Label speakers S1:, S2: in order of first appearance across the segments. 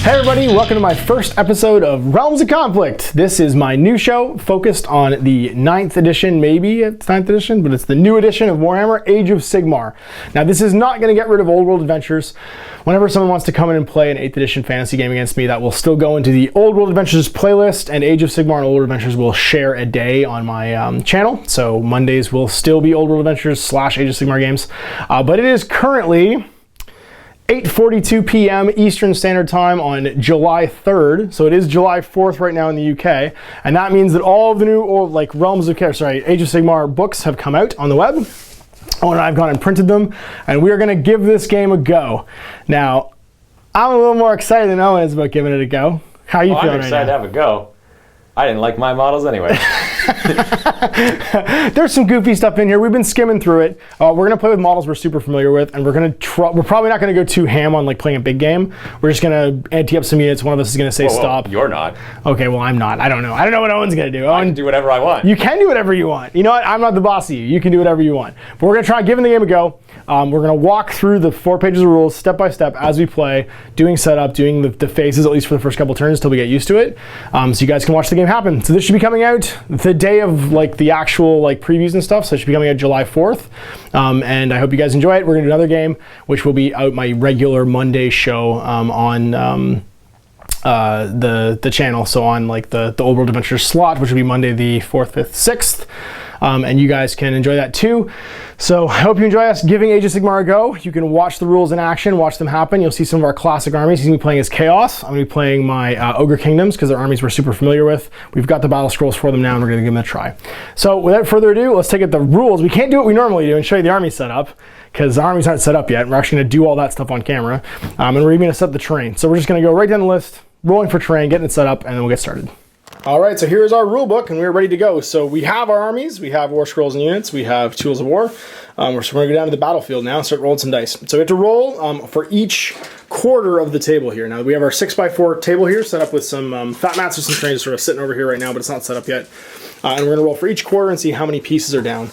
S1: Hey everybody, welcome to my first episode of Realms of Conflict. This is my new show focused on the 9th edition, maybe it's 9th edition, but it's the new edition of Warhammer, Age of Sigmar. Now this is not going to get rid of old world adventures. Whenever someone wants to come in and play an 8th edition fantasy game against me, that will still go into the Old World Adventures playlist, and Age of Sigmar and Old World Adventures will share a day on my channel. So Mondays will still be Old World Adventures / Age of Sigmar games. But it is currently 8:42 p.m. Eastern Standard Time on July 3rd. So it is July 4th right now in the UK. And that means that all of the new Age of Sigmar books have come out on the web. Owen and I have gone and printed them, and we are going to give this game a go. Now, I'm a little more excited than Owen is about giving it a go. How are you feeling right now?
S2: I'm excited to have a go. I didn't like my models anyway.
S1: There's some goofy stuff in here. We've been skimming through it. We're gonna play with models we're super familiar with, and we're probably not gonna go too ham on like playing a big game. We're just gonna ante up some units. One of us is gonna say stop.
S2: You're not.
S1: Okay, well I'm not. I don't know what Owen's gonna do.
S2: I can do whatever I want.
S1: You can do whatever you want. You know what? I'm not the boss of you. You can do whatever you want. But we're gonna try giving the game a go. We're gonna walk through the 4 pages of rules step by step as we play, doing setup, doing the phases at least for the first couple turns until we get used to it. So you guys can watch the game happen. So this should be coming out the day of like the actual like previews and stuff. So it should be coming out July 4th. And I hope you guys enjoy it. We're gonna do another game, which will be out my regular Monday show on the channel. So on like the Old World Adventures slot, which will be Monday the 4th, 5th, 6th. And you guys can enjoy that too. So I hope you enjoy us giving Age of Sigmar a go. You can watch the rules in action, watch them happen. You'll see some of our classic armies. He's going to be playing as Chaos. I'm going to be playing my Ogre Kingdoms because they're armies we're super familiar with. We've got the battle scrolls for them now, and we're going to give them a try. So without further ado, let's take at the rules. We can't do what we normally do and show you the army setup because the armies aren't set up yet. We're actually going to do all that stuff on camera. And we're even going to set the terrain. So we're just going to go right down the list, rolling for terrain, getting it set up, and then we'll get started. All right, so here's our rule book, and we're ready to go. So we have our armies, we have war scrolls and units, we have tools of war. So we're going to go down to the battlefield now and start rolling some dice. So we have to roll for each quarter of the table here. Now we have our 6x4 table here set up with some fat mats with some trays sort of sitting over here right now, but it's not set up yet. And we're going to roll for each quarter and see how many pieces are down.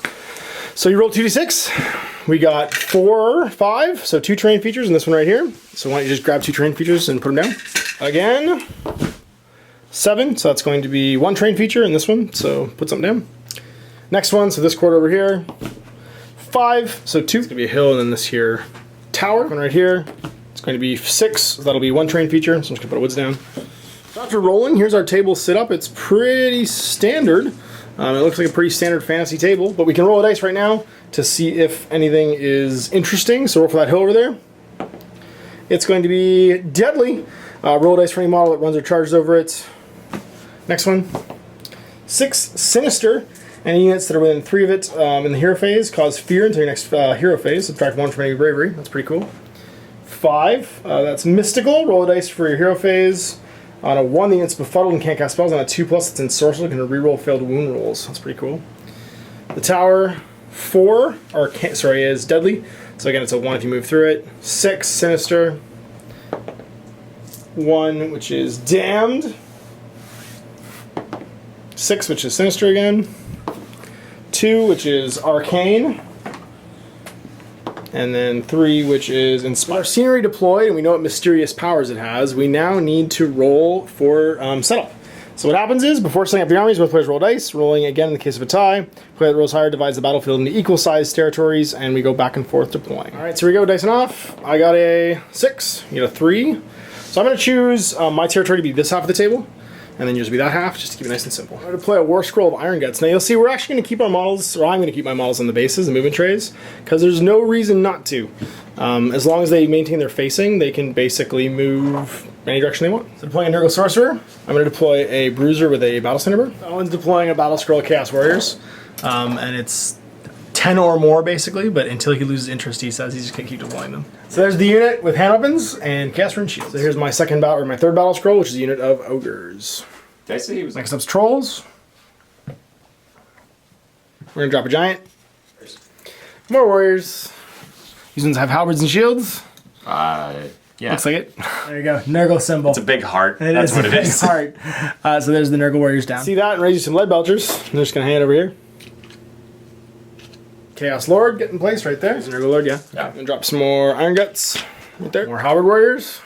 S1: So you roll 2d6. We got 4, 5, so 2 terrain features in this one right here. So why don't you just grab 2 terrain features and put them down. Again. 7, so that's going to be 1 terrain feature in this one, so put something down. Next one, so this quarter over here, 5, so 2, it's going to be a hill, and then this here tower. One right here, it's going to be 6, so that'll be 1 terrain feature, so I'm just going to put woods down. So after rolling, here's our table set up. It's pretty standard. It looks like a pretty standard fantasy table, but we can roll a dice right now to see if anything is interesting. So roll for that hill over there. It's going to be deadly. Roll a dice for any model that runs or charges over it. Next one, 6, sinister. Any units that are within 3 of it in the hero phase cause fear until your next hero phase. Subtract 1 from any bravery. That's pretty cool. 5, that's mystical. Roll a dice for your hero phase. On a 1, the unit's befuddled and can't cast spells. On a 2+, it's ensorcelled and can reroll failed wound rolls. That's pretty cool. The tower, 4, is deadly. So again, it's a 1 if you move through it. 6, sinister. 1, which is damned. 6, which is sinister again. 2, which is arcane. And then 3, which is inspire. Our scenery deployed, and we know what mysterious powers it has. We now need to roll for setup. So what happens is, before setting up the armies, both players roll dice. Rolling again in the case of a tie. Player that rolls higher divides the battlefield into equal-sized territories, and we go back and forth deploying. All right, so here we go, dicing off. I got a 6. You get a 3. So I'm going to choose my territory to be this half of the table, and then yours will be that half, just to keep it nice and simple. I'm going to play a War Scroll of Iron Guts. Now you'll see we're actually going to keep our models, or I'm going to keep my models on the bases, the movement trays, because there's no reason not to. As long as they maintain their facing, they can basically move any direction they want. So deploying a Nurgle Sorcerer, I'm going to deploy a Bruiser with a Battle Cinnabar. Owen's deploying a Battle Scroll of Chaos Warriors, and it's 10 or more basically, but until he loses interest, he says he's just gonna keep deploying them. So there's the unit with hand weapons and cast rune shields. So here's my third battle scroll, which is a unit of Ogors.
S2: Did I say he was
S1: next up's Trolls. We're gonna drop a giant. More warriors. These ones have halberds and shields.
S2: Yeah.
S1: Looks like it. There you go. Nurgle symbol.
S2: It's a big heart.
S1: That's what it is. Heart. So there's the Nurgle warriors down. See that and raise you some lead belchers. I'm just gonna hang it over here. Chaos Lord get in place right there. There's a Nurgle Lord, yeah.
S2: Yeah.
S1: And drop some more Iron Guts right there. More Halberd Warriors.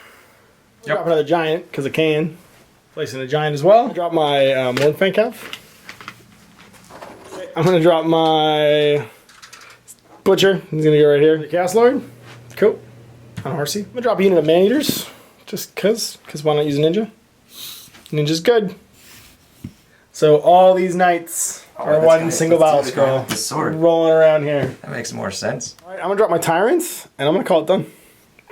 S1: Drop another giant, because I can. Placing a giant as well. Drop my Mornfang Calf. I'm going to drop my Butcher. He's going to go right here. The Chaos Lord. Cool. On Horsey. I'm going to drop a unit of Man-Eaters. Just because why not use a Ninja? Ninja's good. So all these knights are one single battle scroll.
S2: The sword.
S1: Rolling around here.
S2: That makes more sense.
S1: Alright, I'm going to drop my Tyrants, and I'm going to call it done.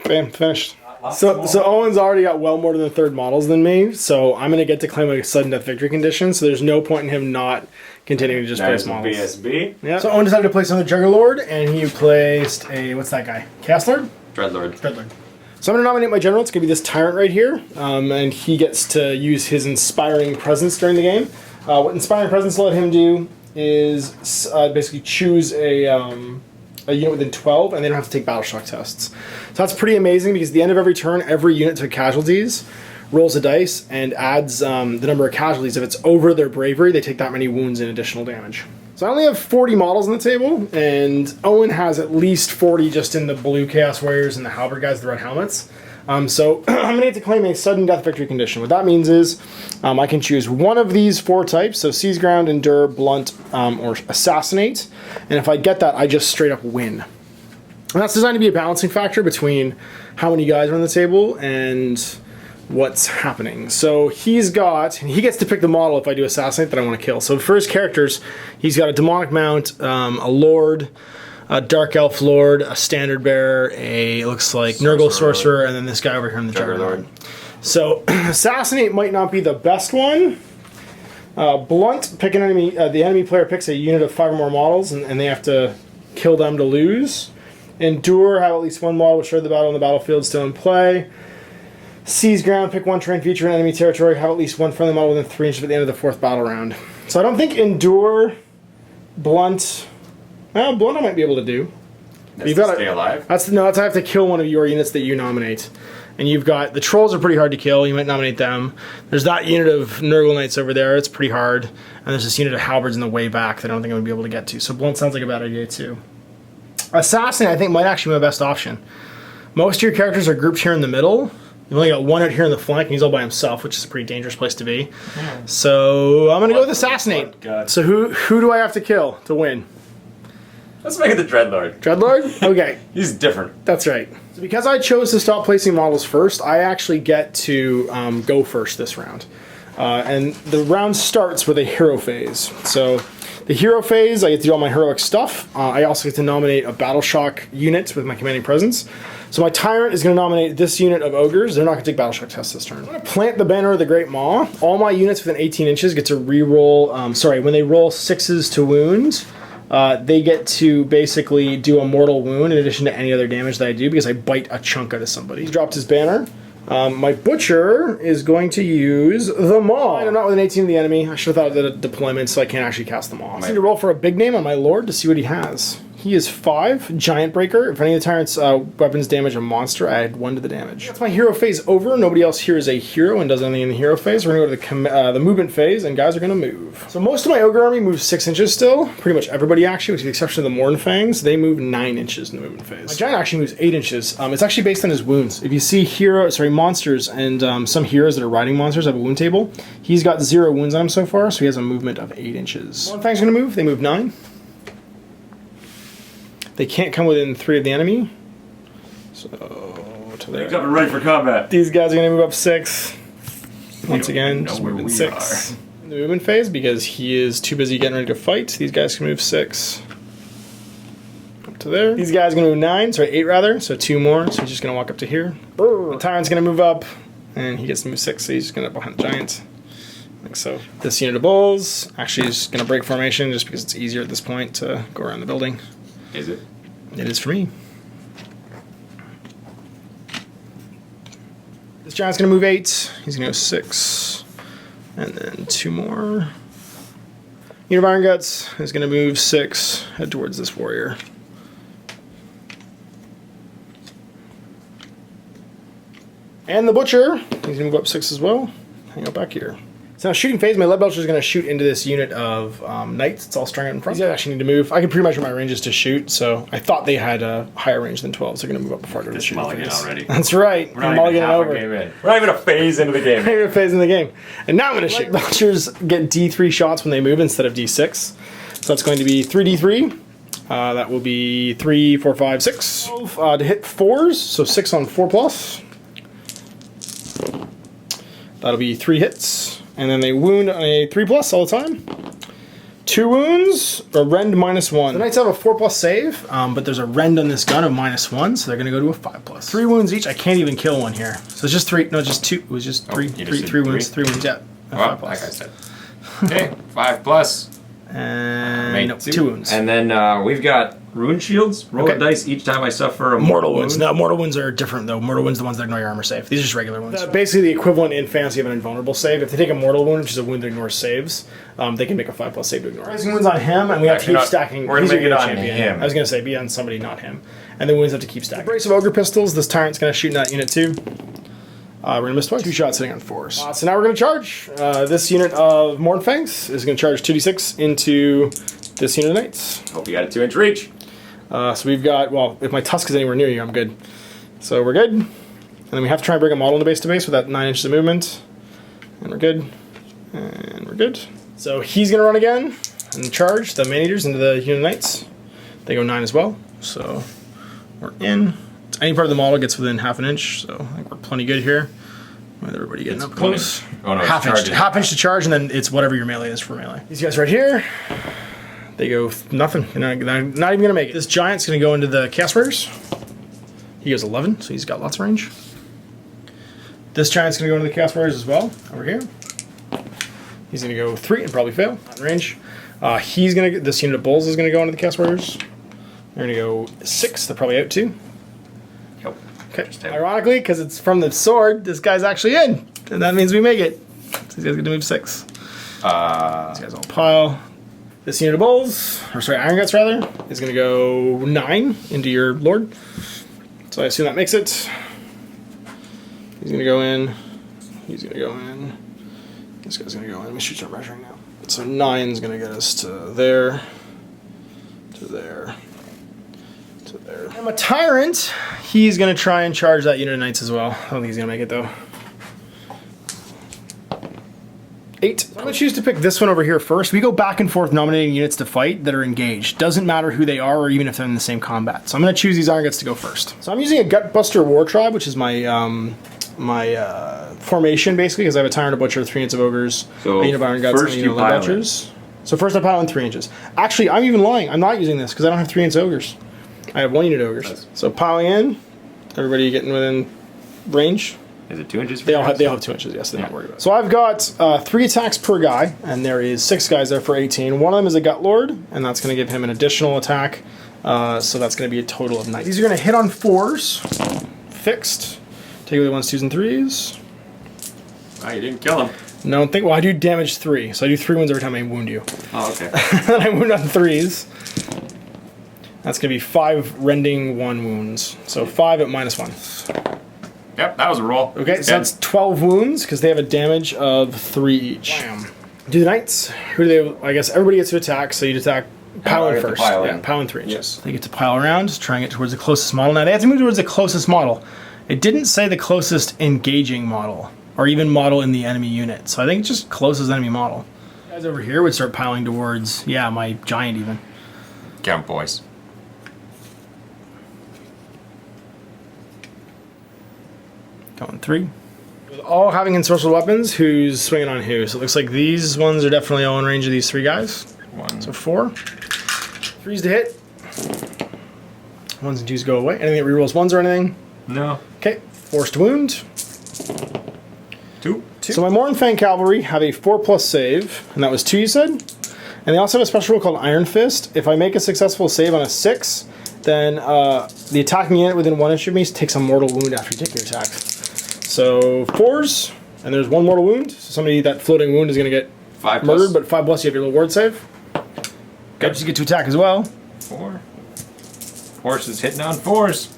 S1: Bam, finished. So Owen's already got well more than the third models than me, so I'm going to get to claim a sudden death victory condition, so there's no point in him not continuing to just place models.
S2: BSB.
S1: Yeah. So Owen decided to place another Juggerlord, and he placed a, what's that guy? Chaos Lord?
S2: Dreadlord.
S1: Dreadlord. So I'm going to nominate my general. It's going to be this Tyrant right here, and he gets to use his Inspiring Presence during the game. What Inspiring Presence let him do is basically choose a unit within 12, and they don't have to take battle shock tests. So that's pretty amazing because at the end of every turn, every unit to casualties rolls a dice and adds the number of casualties. If it's over their bravery, they take that many wounds and additional damage. So I only have 40 models on the table, and Owen has at least 40 just in the blue Chaos Warriors and the Halberd guys, the red helmets. So I'm going to need to claim a sudden death victory condition. What that means is I can choose one of these 4 types, so Seize Ground, Endure, Blunt, or Assassinate. And if I get that, I just straight up win. And that's designed to be a balancing factor between how many guys are on the table and what's happening. So he gets to pick the model if I do Assassinate that I want to kill. So for his characters, he's got a Demonic Mount, a Lord, a Dark Elf Lord, a Standard Bearer, it looks like Nurgle Sorcerer, and then this guy over here in the Juggerlord. So Assassinate might not be the best one. Blunt, pick an enemy. The enemy player picks a unit of 5 or more models, and they have to kill them to lose. Endure, have at least 1 model which started the battle on the battlefield still in play. Seize Ground, pick 1 terrain feature in enemy territory, have at least 1 friendly model within 3 inches at the end of the 4th battle round. So I don't think Endure, Blunt. Well, Blunt I might be able to do.
S2: You've got to stay alive?
S1: That's I have to kill one of your units that you nominate. And you've got, the Trolls are pretty hard to kill, you might nominate them. There's that unit of Nurgle Knights over there, it's pretty hard. And there's this unit of Halberds in the way back that I don't think I'm going to be able to get to. So Blunt sounds like a bad idea too. Assassin I think might actually be my best option. Most of your characters are grouped here in the middle. You've only got 1 out here in the flank, and he's all by himself, which is a pretty dangerous place to be. So I'm going to go with Assassinate. So who do I have to kill to win?
S2: Let's make it the Dreadlord.
S1: Dreadlord? Okay.
S2: He's different.
S1: That's right. So because I chose to stop placing models first, I actually get to go first this round. And the round starts with a hero phase. So the hero phase, I get to do all my heroic stuff. I also get to nominate a Battle Shock unit with my Commanding Presence. So my Tyrant is going to nominate this unit of Ogres. They're not going to take Battle Shock tests this turn. I'm going to plant the Banner of the Great Maw. All my units within 18 inches get to re-roll, when they roll 6s to wound, they get to basically do a mortal wound in addition to any other damage that I do because I bite a chunk out of somebody. He dropped his banner. My Butcher is going to use the Maw. I'm not within 18 of the enemy. I should have thought of the deployment so I can't actually cast the Maw. I need to roll for a big name on my Lord to see what he has. He is 5, Giant Breaker. If any of the Tyrant's weapons damage a monster, I add 1 to the damage. That's my hero phase over. Nobody else here is a hero and does anything in the hero phase. We're going to go to the movement phase, and guys are going to move. So most of my Ogre army moves 6 inches still. Pretty much everybody actually, with the exception of the Mornfangs, they move 9 inches in the movement phase. My Giant actually moves 8 inches. It's actually based on his wounds. If you see monsters and some heroes that are riding monsters have a wound table, he's got 0 wounds on him so far, so he has a movement of 8 inches. Mornfang's going to move. They move 9. They can't come within 3 of the enemy. So, to there.
S2: They're ready for combat.
S1: These guys are going to move up 6. Once again, just moving 6. In the movement phase, because he is too busy getting ready to fight, these guys can move 6. Up to there. These guys are going to move 9, 8 rather, so 2 more. So he's just going to walk up to here. The Tyrant's going to move up, and he gets to move 6, so he's just going to behind the Giant. Like so. This unit of Bulls actually is going to break formation just because it's easier at this point to go around the building.
S2: Is it?
S1: It is for me. This Giant's going to move 8. He's going to go 6. And then 2 more. Unit of Iron Guts is going to move 6. Head towards this warrior. And the Butcher, he's going to go up 6 as well. Hang out back here. So now shooting phase, my lead belcher is going to shoot into this unit of knights. It's all strung out in front. These guys actually need to move. I can pre-measure my ranges to shoot, so I thought they had a higher range than 12, so they're going to move up before I go to the shooting phase.
S2: Already.
S1: That's right.
S2: We're not even half a game in. We're not even a phase into the game.
S1: Not even a phase in the game. And now I'm going to shoot. Belchers get D3 shots when they move instead of D6. So that's going to be 3D3. That will be 3, 4, 5, 6. To hit 4s, so 6 on 4 plus. That'll be 3 hits. And then they wound on a 3 plus all the time. 2 wounds, a rend -1. The knights have a 4 plus save, but there's a rend on this gun of -1, so they're going to go to a 5 plus. 3 wounds each. I can't even kill one here. So it's just 3. No, just 2. It was just 3 wounds. 3 wounds, yeah.
S2: Well,
S1: 5 plus.
S2: like I said. Okay, 5 plus.
S1: And no, 2 wounds.
S2: And then we've got rune shields. Roll a dice each time I suffer a
S1: mortal wounds. No, mortal wounds are different though. Mortal wounds are the ones that ignore your armor save. These are just regular wounds. Basically the equivalent in fantasy of an invulnerable save. If they take a mortal wound, which is a wound that ignores saves, they can make a 5 plus save to ignore. Rising wounds on him, and we have to keep stacking.
S2: We're going to make it on him.
S1: I was going to say be on somebody, not him. And the wounds have to keep stacking. The brace of ogre pistols. This tyrant's going to shoot in that unit too. We're going to miss twice. 2 shots hitting on 4s. So now we're going to charge. This unit of Mournfangs is going to charge 2d6 into this unit of knights.
S2: Hope you got a 2-inch reach.
S1: So we've got, well, if my tusk is anywhere near you, I'm good. So we're good. And then we have to try and bring a model into base to base with that 9 inches of movement. And we're good. And we're good. So he's going to run again and charge the man-eaters into the unit of knights. They go 9 as well. So we're in. Any part of the model gets within half an inch, so I think we're plenty good here. With everybody getting up close.
S2: Oh, no,
S1: half inch to charge, and then it's whatever your melee is for melee. These guys right here, they go nothing. They're not even going to make it. This giant's going to go into the Chaos Warriors. He goes 11, so he's got lots of range. This giant's going to go into the Chaos Warriors as well, over here. He's going to go 3 and probably fail, not in range. He's going to, this unit of bulls is going to go into the Chaos Warriors. They're going to go 6, they're probably out too. Okay. Ironically, because it's from the sword, this guy's actually in, and that means we make it. So these guys get to move 6. These guys all pile. This unit of bulls, or sorry, iron guts rather, is going to go 9 into your lord. So I assume that makes it. He's going to go in. He's going to go in. This guy's going to go in. Let me shoot start measuring now. So 9 is going to get us to there, to there. There. I'm a tyrant. He's going to try and charge that unit of knights as well. I don't think he's going to make it though. 8. So I'm going to choose to pick this one over here first. We go back and forth nominating units to fight that are engaged. Doesn't matter who they are or even if they're in the same combat. So I'm going to choose these iron guts to go first. So I'm using a Gutbuster War Tribe, which is my formation basically, because I have a tyrant, a butcher, 3 units of ogres,
S2: so
S1: a unit of iron guts, and a unit of lead belchers. So first I pile in 3 inches. Actually, I'm even lying. I'm not using this because I don't have 3 units of ogres. I have 1 unit of ogres. Nice. So piling in, everybody getting within range.
S2: Is it 2 inches?
S1: They all have 2 inches, yes, they're not worried about it. So I've got 3 attacks per guy, and there is 6 guys there for 18. One of them is a Gut Lord, and that's going to give him an additional attack. So that's going to be a total of 9. These are going to hit on 4s, fixed. Take away the 1s, 2s, and 3s.
S2: Oh, you didn't kill him.
S1: No, well, I do damage 3, so I do 3 wounds every time I wound you.
S2: Oh, okay.
S1: Then I wound on 3s. That's going to be 5 rending 1 wounds. So 5 at -1.
S2: Yep, that was a roll.
S1: Okay, so that's 12 wounds because they have a damage of 3 each. Bam. Do the knights. Who do they? I guess everybody gets to attack, so you'd attack piling first. Yeah, piling 3 inches. Yes. They get to pile around, try and get towards the closest model. Now they have to move towards the closest model. It didn't say the closest engaging model or even model in the enemy unit. So I think it's just closest enemy model. You guys over here would start piling towards, yeah, my giant even.
S2: Count boys.
S1: Going 3. With all having ensorcelled weapons, who's swinging on who? So it looks like these ones are definitely all in range of these 3 guys.
S2: 1.
S1: So 4. 3's to hit. 1s and 2s go away. Anything that rerolls 1s or anything?
S2: No.
S1: Okay. 4's to wound.
S2: 2.
S1: So my Mournfang Cavalry have a 4+ save, and that was 2 you said? And they also have a special rule called Iron Fist. If I make a successful save on a 6, then the attacking unit within 1 inch of me takes a mortal wound after you take your attack. So 4s, and there's 1 mortal wound. So somebody, that floating wound is going to get
S2: 5
S1: murdered, but 5+ you have your little ward save. Good, you get to attack as well.
S2: 4. Horse is hitting on 4s.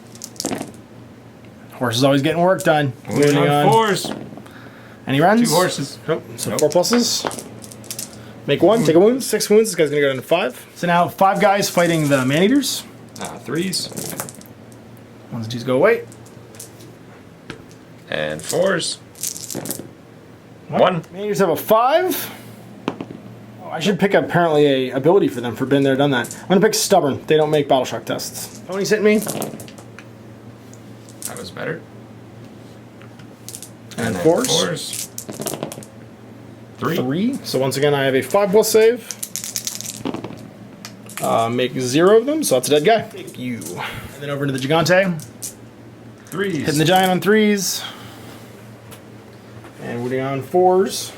S1: Horse is always getting work done.
S2: Wounding on 4s.
S1: Any runs?
S2: 2 horses.
S1: Nope. So 4 pluses. Make 1, take a wound. 6 wounds. This guy's gonna go down to 5. So now 5 guys fighting the man-eaters.
S2: 3s.
S1: 1s and 2s go away.
S2: And 4s. 1.
S1: Man-eaters have a 5. Oh, I should pick apparently a ability for them for been there, done that. I'm gonna pick Stubborn. They don't make battle shock tests. Tony's hitting me.
S2: That was better.
S1: And
S2: then
S1: 4s.
S2: 4s. 3.
S1: 3. So once again, I have a 5 plus save. Make 0 of them, so that's a dead guy. Thank you. And then over into the Gigante.
S2: 3s.
S1: Hitting the giant on 3s. And wounding on 4s.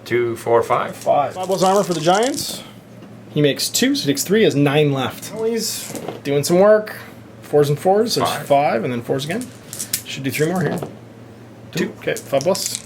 S2: 2, 4, 5.
S1: 5 plus armor for the giants. He makes 2, so he takes 3, has 9 left. Well, he's doing some work. 4s and 4s, so there's 5, and then 4s again. Should do 3 more here. 2. Okay, 5 plus.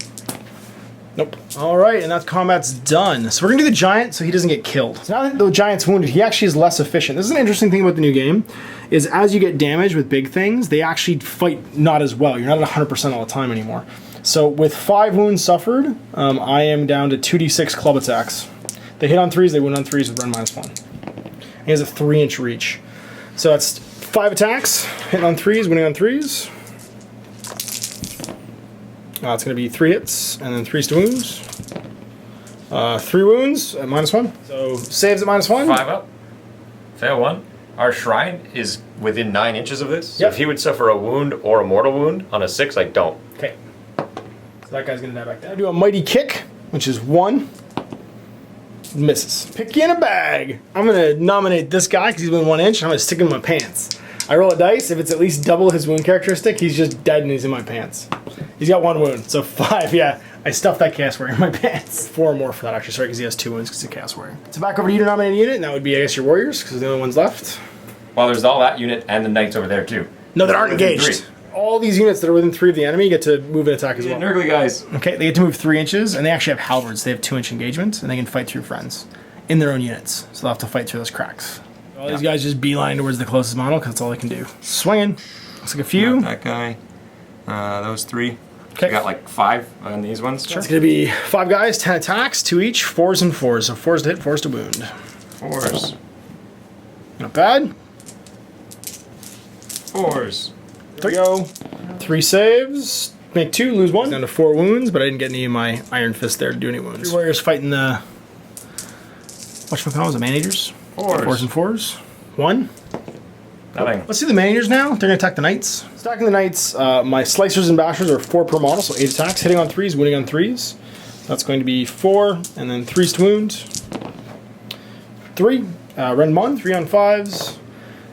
S1: Nope. Alright, and that combat's done. So we're gonna do the giant so he doesn't get killed. So now that the giant's wounded, he actually is less efficient. This is an interesting thing about the new game, is as you get damaged with big things, they actually fight not as well. You're not at 100% all the time anymore. So with 5 wounds suffered, I am down to 2d6 club attacks. They hit on 3s, they wound on 3s with run -1. He has a 3-inch reach. So that's 5 attacks, hitting on 3s, winning on 3s. It's going to be 3 hits, and then 3s to wounds. 3 wounds at -1. So saves at -1.
S2: 5 up. Fail 1. Our shrine is within 9 inches of this. So
S1: Yep.
S2: if he would suffer a wound or a mortal wound on a 6, I don't.
S1: Okay. So that guy's going to die back there. I do a mighty kick, which is 1. Misses. Pick you in a bag. I'm going to nominate this guy because he's within 1 inch. I'm going to stick him in my pants. I roll a dice. If it's at least double his wound characteristic, he's just dead and he's in my pants. He's got 1 wound, so 5, yeah. I stuffed that chaos warrior in my pants. 4 more for that, actually, sorry, because he has 2 wounds because he's a chaos warrior. So back over to you to nominate a unit, and that would be, I guess, your warriors, because they're the only ones left.
S2: Well, there's all that unit and the knights over there, too.
S1: No, that aren't
S2: Within
S1: engaged.
S2: 3.
S1: All these units that are within 3 of the enemy get to move and attack as well.
S2: Nurgly guys.
S1: Okay, they get to move 3 inches, and they actually have halberds. They have 2-inch engagement, and they can fight through friends in their own units. So they'll have to fight through those cracks. All these guys just beeline towards the closest model, because that's all they can do. Swinging. Looks like a few.
S2: Not that guy. Those 3.
S1: Okay.
S2: We got like 5 on these ones.
S1: It's going to be 5 guys, 10 attacks, 2 each, 4s and 4s. So 4s to hit, 4s to wound.
S2: 4s.
S1: Not bad.
S2: 4s.
S1: There we go. 3 saves. Make 2, lose 1. Down to 4 wounds, but I didn't get any of my Iron Fist there to do any wounds. 3 warriors fighting the... whatchamacallit, the man-eaters?
S2: 4s.
S1: 4s and 4s. 1.
S2: Nothing.
S1: Let's see the man-eaters now. They're going to attack the knights. Stacking the knights, my slicers and bashers are 4 per model, so 8 attacks. Hitting on 3s, winning on 3s. That's going to be 4, and then 3s to wound. 3, rend 1, 3 on 5s.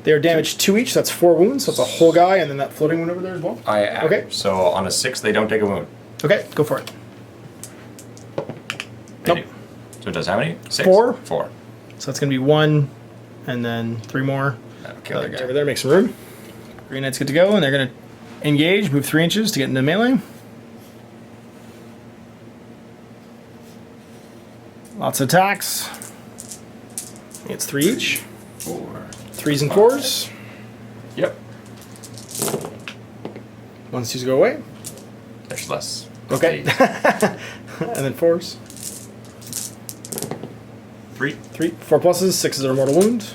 S1: They are damaged 2 each, so that's 4 wounds. So that's a whole guy, and then that floating one over there as well. Okay.
S2: So on a 6, they don't take a wound.
S1: Okay, go for it.
S2: They
S1: Nope.
S2: do. So it does how many? 6?
S1: 4.
S2: 4.
S1: So that's going to be 1, and then 3 more.
S2: Okay,
S1: Other guy over there, make some room. Green Knight's good to go, and they're going to engage, move 3 inches to get into melee. Lots of attacks. It's 3 each.
S2: 4.
S1: 3s and 4s.
S2: Yep.
S1: 1s, 2s go away.
S2: There's less.
S1: Okay. And then 4s.
S2: 3.
S1: 3, 4 pluses, 6s are a mortal wound.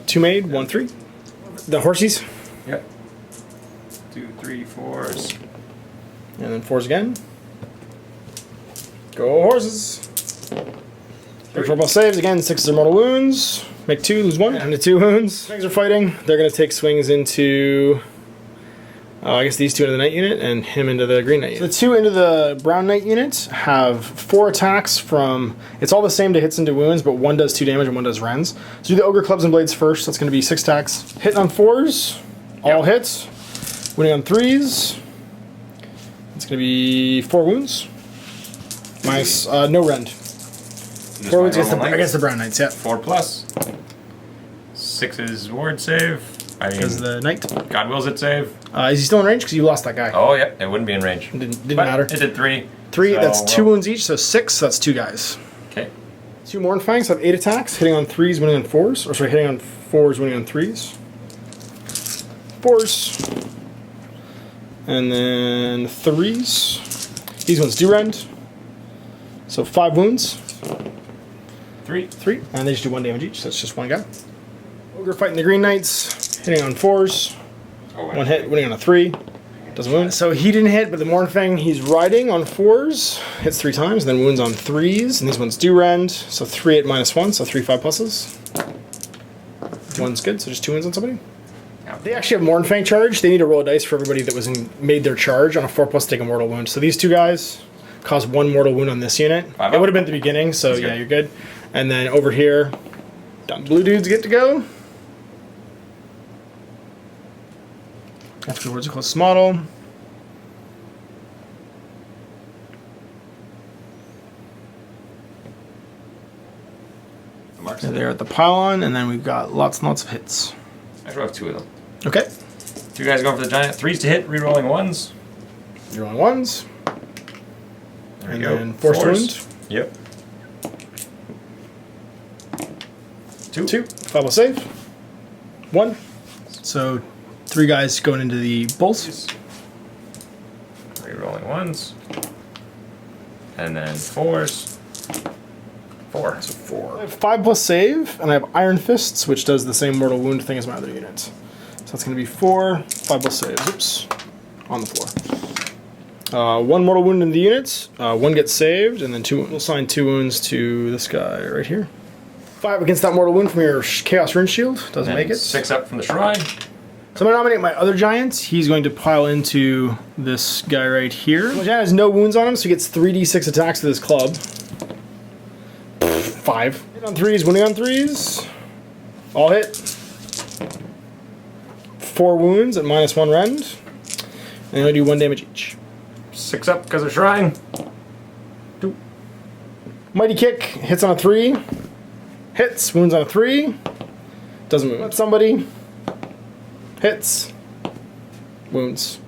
S1: 2 made, 1, 3. The horsies.
S2: Yep. 2, 3, 4s.
S1: And then 4s again. Go horses. 3, 4 plus saves, again, 6s are mortal wounds. Make 2, lose 1, and the 2 wounds. Things are fighting. They're going to take swings into, I guess these 2 into the knight unit, and him into the green knight unit. So the 2 into the brown knight unit have 4 attacks from, it's all the same to hits into wounds, but 1 does 2 damage and 1 does rends. So do the ogre clubs and blades first. That's going to be 6 attacks. Hitting on 4s, all hits. Winning on 3s. It's going to be 4 wounds. Minus, no rend. 4 wounds against the brown knights, yeah.
S2: 4 plus. 6 is ward save. I mean,
S1: Because the knight.
S2: God wills it save.
S1: Is he still in range? Because you lost that guy.
S2: Oh, yeah, it wouldn't be in range.
S1: Didn't
S2: But
S1: matter.
S2: It did 3.
S1: 3,
S2: so,
S1: that's 2 wounds each, so 6, so that's 2 guys.
S2: Okay.
S1: 2 Morn Fangs have 8 attacks, hitting on 3s, winning on 4s. Or sorry, hitting on 4s, winning on 3s. 4s. And then 3s. These ones do rend. So 5 wounds.
S2: 3.
S1: 3. And they just do 1 damage each, so it's just 1 guy. Ogre fighting the Green Knights, hitting on 4s.
S2: Owen.
S1: 1 hit, winning on a 3. Doesn't wound. So he didn't hit, but the Mornfang he's riding on 4s. Hits 3 times, then wounds on 3s. And these ones do rend. So 3 at -1, so 3 5 pluses. 1's good, so just 2 wounds on somebody. They actually have Mornfang charge. They need to roll a dice for everybody that made their charge on a 4+ to take a mortal wound. So these 2 guys cause 1 mortal wound on this unit. It would have been at the beginning, so yeah, you're good. And then over here, blue dudes get to go. Afterwards, a closest model. And they're at the pylon, and then we've got lots and lots of hits.
S2: Actually, I have 2 of them.
S1: Okay.
S2: 2 guys going for the giant. 3s to hit, re-rolling 1s.
S1: You're on 1s.
S2: There
S1: And
S2: we go.
S1: then 4s to wound.
S2: Yep. 2.
S1: 2. 5 will save. 1. So 3 guys going into the bulls.
S2: Re-rolling 1s. And then 4s. 4.
S1: So 4. I have 5+ save, and I have Iron Fists, which does the same mortal wound thing as my other units. So that's going to be 4, 5+ save. Oops. On the floor. 1 mortal wound in the units. 1 gets saved, and then 2 wounds. We'll assign 2 wounds to this guy right here. 5 against that mortal wound from your Chaos Rune Shield. Doesn't make it.
S2: 6 up from the shrine.
S1: So I'm going to nominate my other giant. He's going to pile into this guy right here. The giant has no wounds on him, so he gets 3d6 attacks with his club. 5. Hit on 3s, winning on 3s. All hit. 4 wounds at -1 rend. And I do 1 damage each.
S2: 6 up because of shrine.
S1: 2. Mighty Kick hits on a 3. Hits, wounds on a 3. Doesn't wound. Somebody. Hits. Wounds.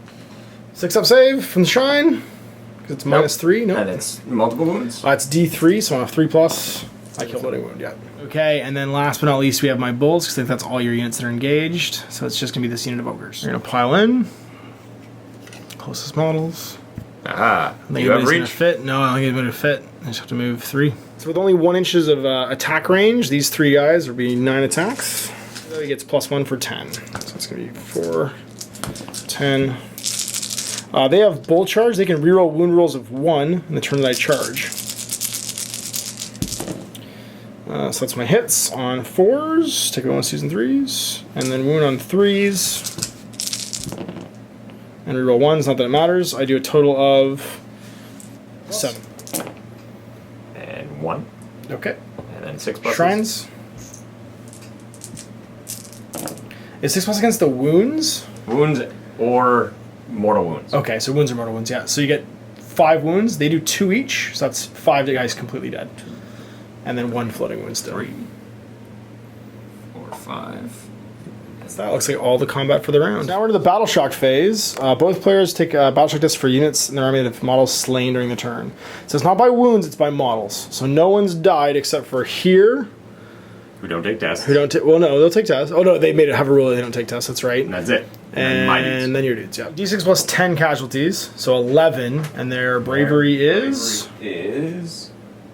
S1: 6 up save from the shrine. Because it's -3. Nope.
S2: And it's multiple wounds.
S1: It's D3, so on a 3+. I killed floating wound, yeah. Okay, and then last but not least, we have my bulls, because I think that's all your units that are engaged. So it's just going to be this unit of ogres. You're going to pile in. Closest models.
S2: Aha.
S1: You have reach? Fit? No, I don't think anybody's going to fit. I just have to move 3. So with only 1 inches of attack range, these 3 guys will be 9 attacks. So he gets +1 for 10. So it's going to be 4, 10. They have bull charge. They can reroll wound rolls of 1 in the turn that I charge. So that's my hits on 4s. Take it 1, 2s, and 3s. And then wound on 3s. And reroll 1s, not that it matters. I do a total of 7.
S2: And 1.
S1: Okay.
S2: And then 6 pluses.
S1: Shrines. Is 6+ against the wounds?
S2: Wounds or mortal wounds.
S1: Okay, so wounds are mortal wounds, yeah. So you get 5 wounds. They do 2 each, so that's 5 guys completely dead. And then 1 floating wound still.
S2: 3, 4, 5.
S1: So that looks like all the combat for the round. Now we're to the Battle Shock phase. Both players take Battle Shock discs for units in their army that have models slain during the turn. So it's not by wounds, it's by models. So no one's died except for here.
S2: Who don't take tests.
S1: Who don't take, well no, they'll take tests. Oh no, they made it have a rule that they don't take tests, that's right.
S2: And that's it.
S1: And then your dudes, yeah. D6 plus 10 casualties, so 11, and their bravery is?
S2: Is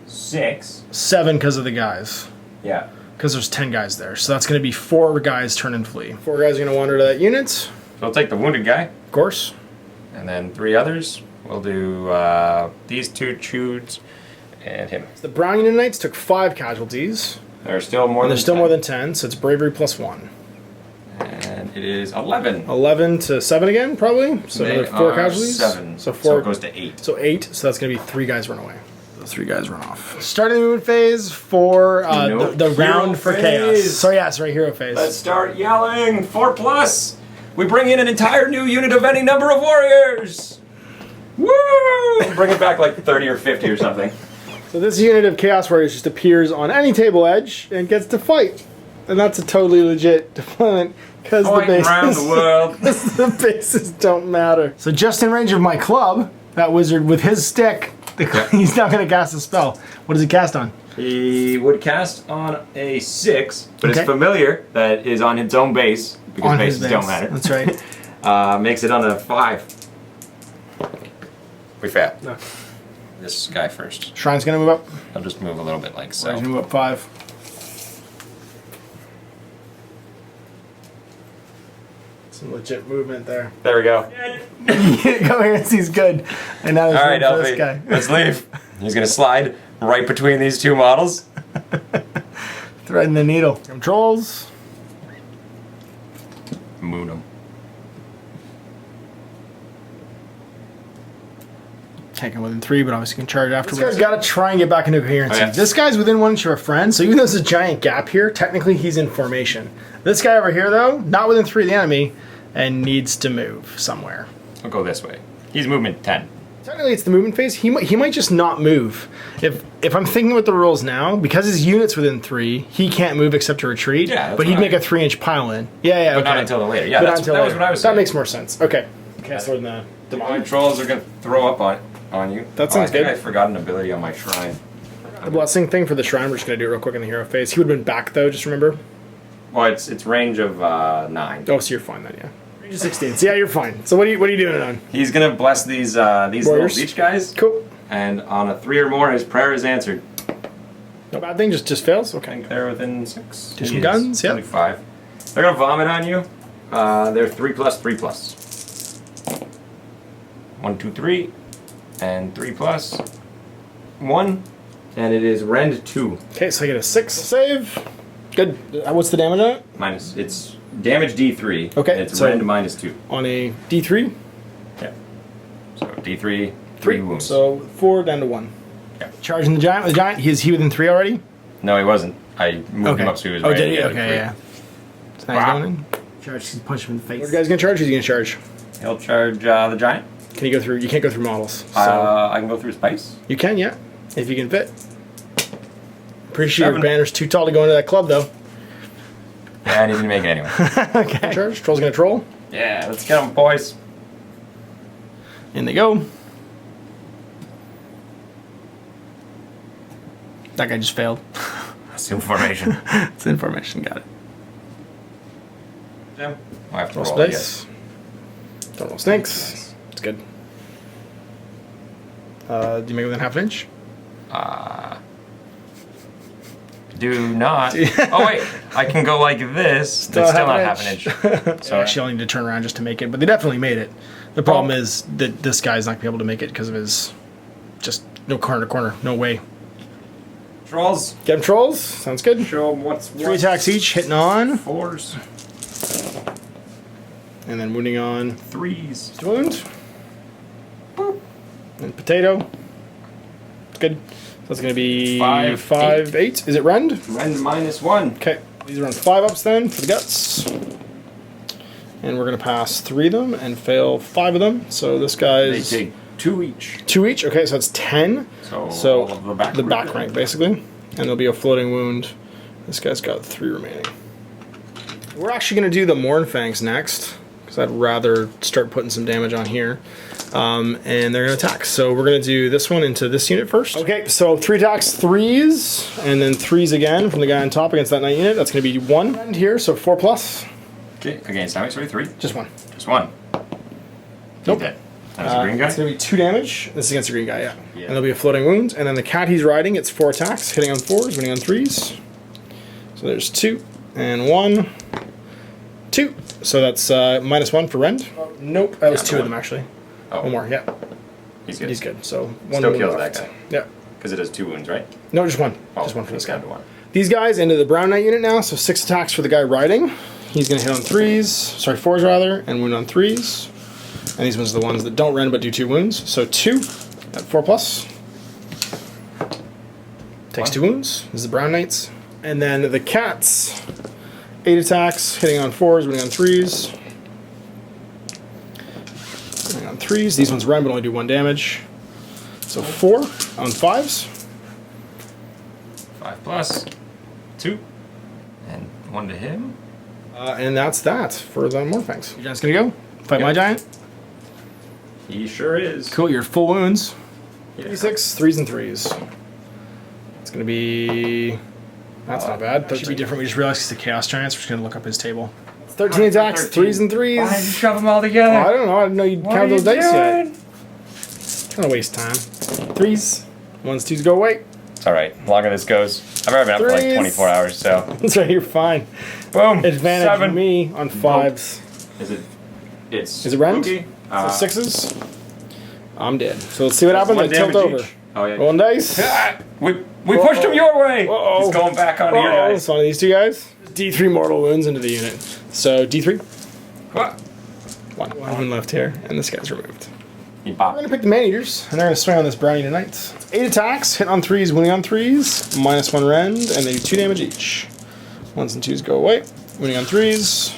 S2: 6.
S1: 7 because of the guys.
S2: Yeah.
S1: Because there's 10 guys there. So that's going to be 4 guys turn and flee. 4 guys are going to wander to that unit.
S2: So we'll take the wounded guy.
S1: Of course.
S2: And then 3 others. We'll do these 2 Chudes and him.
S1: The Brown Unit Knights took 5 casualties.
S2: There's still more
S1: And
S2: than
S1: there's still
S2: 10.
S1: more than 10, so it's bravery plus 1.
S2: And it is 11.
S1: 11 to 7 again, probably. So
S2: They
S1: another 4
S2: are
S1: casualties.
S2: 7.
S1: So 4.
S2: So it goes to 8.
S1: So 8. So that's going to be 3 guys run away. Those 3 guys run off. Starting the movement phase for the round for chaos. So yeah, it's right, hero phase.
S2: Let's start yelling. 4+. We bring in an entire new unit of any number of warriors. Woo! Bring it back like 30 or 50 or something.
S1: So this unit of Chaos Warriors just appears on any table edge and gets to fight. And that's a totally legit deployment because
S2: around the world.
S1: the bases don't matter. So just in range of my club, that wizard with his stick, he's not going to cast a spell. What does he cast on?
S2: He would cast on a 6, but it's familiar that is on its own base because
S1: On his
S2: bases don't
S1: base.
S2: matter.
S1: That's right.
S2: Makes it on a 5. We fail.
S1: No.
S2: This guy first.
S1: Shrine's gonna move up.
S2: I'll just move a little bit like so.
S1: He's gonna move up 5. Some legit movement there.
S2: There we go.
S1: Coherency's good. And now there's
S2: Alright,
S1: room for this
S2: Alfie,
S1: guy.
S2: let's leave. He's gonna slide right between these two models.
S1: Threading the needle. Controls.
S2: Moon him.
S1: Can't come within 3, but obviously can charge afterwards. This guy's got to try and get back into coherency.
S2: Oh, yeah.
S1: This guy's within 1 inch of a friend, so even though there's a giant gap here, technically he's in formation. This guy over here, though, not within 3 of the enemy, and needs to move somewhere.
S2: I'll go this way. He's movement 10.
S1: Technically, it's the movement phase. He might just not move. If I'm thinking with the rules now, because his unit's within 3, he can't move except to retreat.
S2: Yeah, that's
S1: but he'd
S2: what
S1: make a 3-inch pile in. Yeah,
S2: But
S1: okay.
S2: not until the later. Yeah,
S1: But
S2: that was what I was saying.
S1: That makes more sense. Okay. Canceling the
S2: My trolls are gonna throw up on you.
S1: That sounds
S2: I think
S1: good.
S2: I forgot an ability on my shrine.
S1: The blessing thing for the shrine, we're just going to do it real quick in the hero phase. He would have been back, though, just remember.
S2: Well, it's range of 9.
S1: Oh, so you're fine then, yeah. Range of 16. So yeah, you're fine. So what are you doing it on?
S2: He's gonna bless these little
S1: Warriors?
S2: beach guys,
S1: Cool.
S2: and on a 3 or more, his prayer is answered.
S1: No bad thing, just fails?
S2: I
S1: Okay.
S2: think they're within 6.
S1: Do some guns, yeah.
S2: Only 5. They're gonna vomit on you. They're 3+, 3+. 1, 2, 3, and 3+. 1, and it is rend 2.
S1: Okay, so I get a 6 save. Good. What's the damage on it?
S2: Minus, it's damage D3.
S1: Okay,
S2: and it's
S1: so-
S2: rend -2.
S1: On a D3?
S2: Yeah. So D3, 3 wounds.
S1: So 4 down to 1.
S2: Yeah.
S1: Charging the giant. The giant, is he within 3 already?
S2: No, he wasn't. I moved him up so he was
S1: Oh,
S2: right.
S1: did he?
S2: at
S1: Okay,
S2: 3.
S1: yeah. So now
S2: Wow.
S1: he's going in. Charge, punch him in the face. What are you guys going to charge? Who's he going to charge?
S2: He'll charge the giant.
S1: Can you go through? You can't go through models. So
S2: I can go through space.
S1: you can, yeah. If you can fit. Pretty sure your
S2: 7.
S1: banner's too tall to go into that club, though.
S2: Yeah, and he's gonna make it anyway.
S1: Okay. Charge. Troll's going to troll.
S2: Yeah, let's get him, boys.
S1: In they go. That guy just failed.
S2: Assume formation.
S1: It's information. Got it.
S2: Jim, I have to
S1: Roll
S2: roll, I guess.
S1: space. Don't roll snakes. It's good. Do you make it within half an inch?
S2: Do not. Oh wait, I can go like this. That's still not half an inch.
S1: So actually, I'll need to turn around just to make it, but they definitely made it. The problem is that this guy's not gonna be able to make it because of his just no corner to corner, no way.
S2: Trolls.
S1: Get him trolls. Sounds good.
S2: Show them what's
S1: 3 attacks each, hitting on,
S2: 4s,
S1: and then wounding on
S2: 3s.
S1: wound. Boop. And potato. It's good. So that's gonna be
S2: 5,
S1: 8. Is it rend?
S2: Rend -1.
S1: Okay, these are on 5 ups then for the guts. And we're going to pass 3 of them and fail 5 of them. So this
S2: They
S1: guy's
S2: take 2 each.
S1: 2 each. Okay, so that's 10.
S2: So all of
S1: the back rank, basically. And there'll be a floating wound. This guy's got 3 remaining. We're actually going to do the Mournfangs next, because I'd rather start putting some damage on here. And they're going to attack. So we're going to do this one into this unit first. Okay, so 3 attacks, 3s, and then 3s again from the guy on top against that knight unit. That's going to be 1 and here, so 4+.
S2: Okay, against how many? Sorry, 3?
S1: Just 1.
S2: Just 1.
S1: Nope.
S2: Dead. That's a green guy?
S1: It's going to be 2 damage. This is against the green guy, yeah. And there'll be a floating wound. And then the cat he's riding, it's 4 attacks, hitting on 4s, winning on 3s. So there's 2 and 1, 2. So that's -1 for rend. Nope, that was 2 of them actually.
S2: Oh.
S1: 1 more, yeah.
S2: He's good.
S1: He's good. So 1
S2: Still
S1: wound
S2: kills
S1: left.
S2: that guy.
S1: Yeah.
S2: Because it has 2 wounds, right?
S1: No, just 1.
S2: Oh,
S1: Just 1 for this
S2: it's
S1: guy.
S2: down to 1.
S1: These guys into the brown knight unit now, so 6 attacks for the guy riding. He's going to hit on 3s, sorry, 4s rather, and wound on 3s. And these ones are the ones that don't rend but do 2 wounds. So 2 at 4+. Takes 2 wounds. This is the brown knights. And then the cats, 8 attacks, hitting on 4s, winning on 3s. Winning on 3s. These ones rend but only do 1 damage. So 4 on 5s.
S2: 5+, 2, and 1 to him.
S1: And that's that for the Mournfangs. Your giant's gonna go fight my giant.
S2: He sure is.
S1: Cool, you're full wounds.
S2: Yeah.
S1: 36, 3s and 3s. It's gonna be. That's not bad. That should be different. We just realized it's the Chaos Giants. We're just gonna look up his table. 13 attacks,
S2: 13.
S1: 3s and 3s.
S2: Why did you shove them all together?
S1: Oh, I don't know. I didn't know you'd
S2: What
S1: count
S2: are you
S1: those dice yet.
S2: doing?
S1: Kind of waste time. 3s. 1s, 2s, go away.
S2: It's alright. The longer this goes. I've already been up for like 24 hours, so.
S1: That's right, you're fine.
S2: Boom.
S1: Advantage
S2: 7.
S1: me on 5s.
S2: Is it? It's.
S1: Is it rend?
S2: spooky?
S1: So 6s. I'm dead. So let's see what happens. I
S2: One
S1: tilt
S2: damage
S1: over.
S2: each. Oh yeah.
S1: Rolling dice.
S2: Ah, we pushed him your way.
S1: Uh-oh.
S2: He's going back onto your guys.
S1: It's one of these two guys. D3 mortal wounds into the unit. So D3.
S2: What?
S1: One wound left here, and this guy's removed.
S2: He
S1: We're
S2: popped.
S1: gonna pick the man-eaters, and they're gonna swing on this brownie tonight. 8 attacks, hit on 3s, winning on 3s, -1 rend, and they do 2 damage each. 1s and 2s go away, winning on 3s.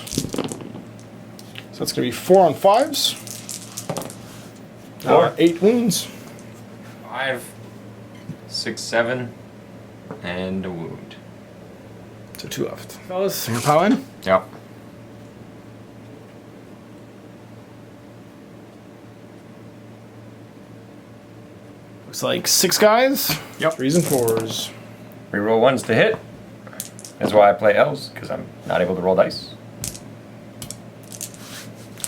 S1: So that's gonna be 4 on 5s. 8 wounds.
S2: 5, 6, 7, and a wound.
S1: So 2 left. Fellas, you're gonna pile in?
S2: Yep.
S1: Looks like 6 guys.
S2: Yep.
S1: 3s and 4s.
S2: Reroll 1s to hit. That's why I play elves, because I'm not able to roll dice.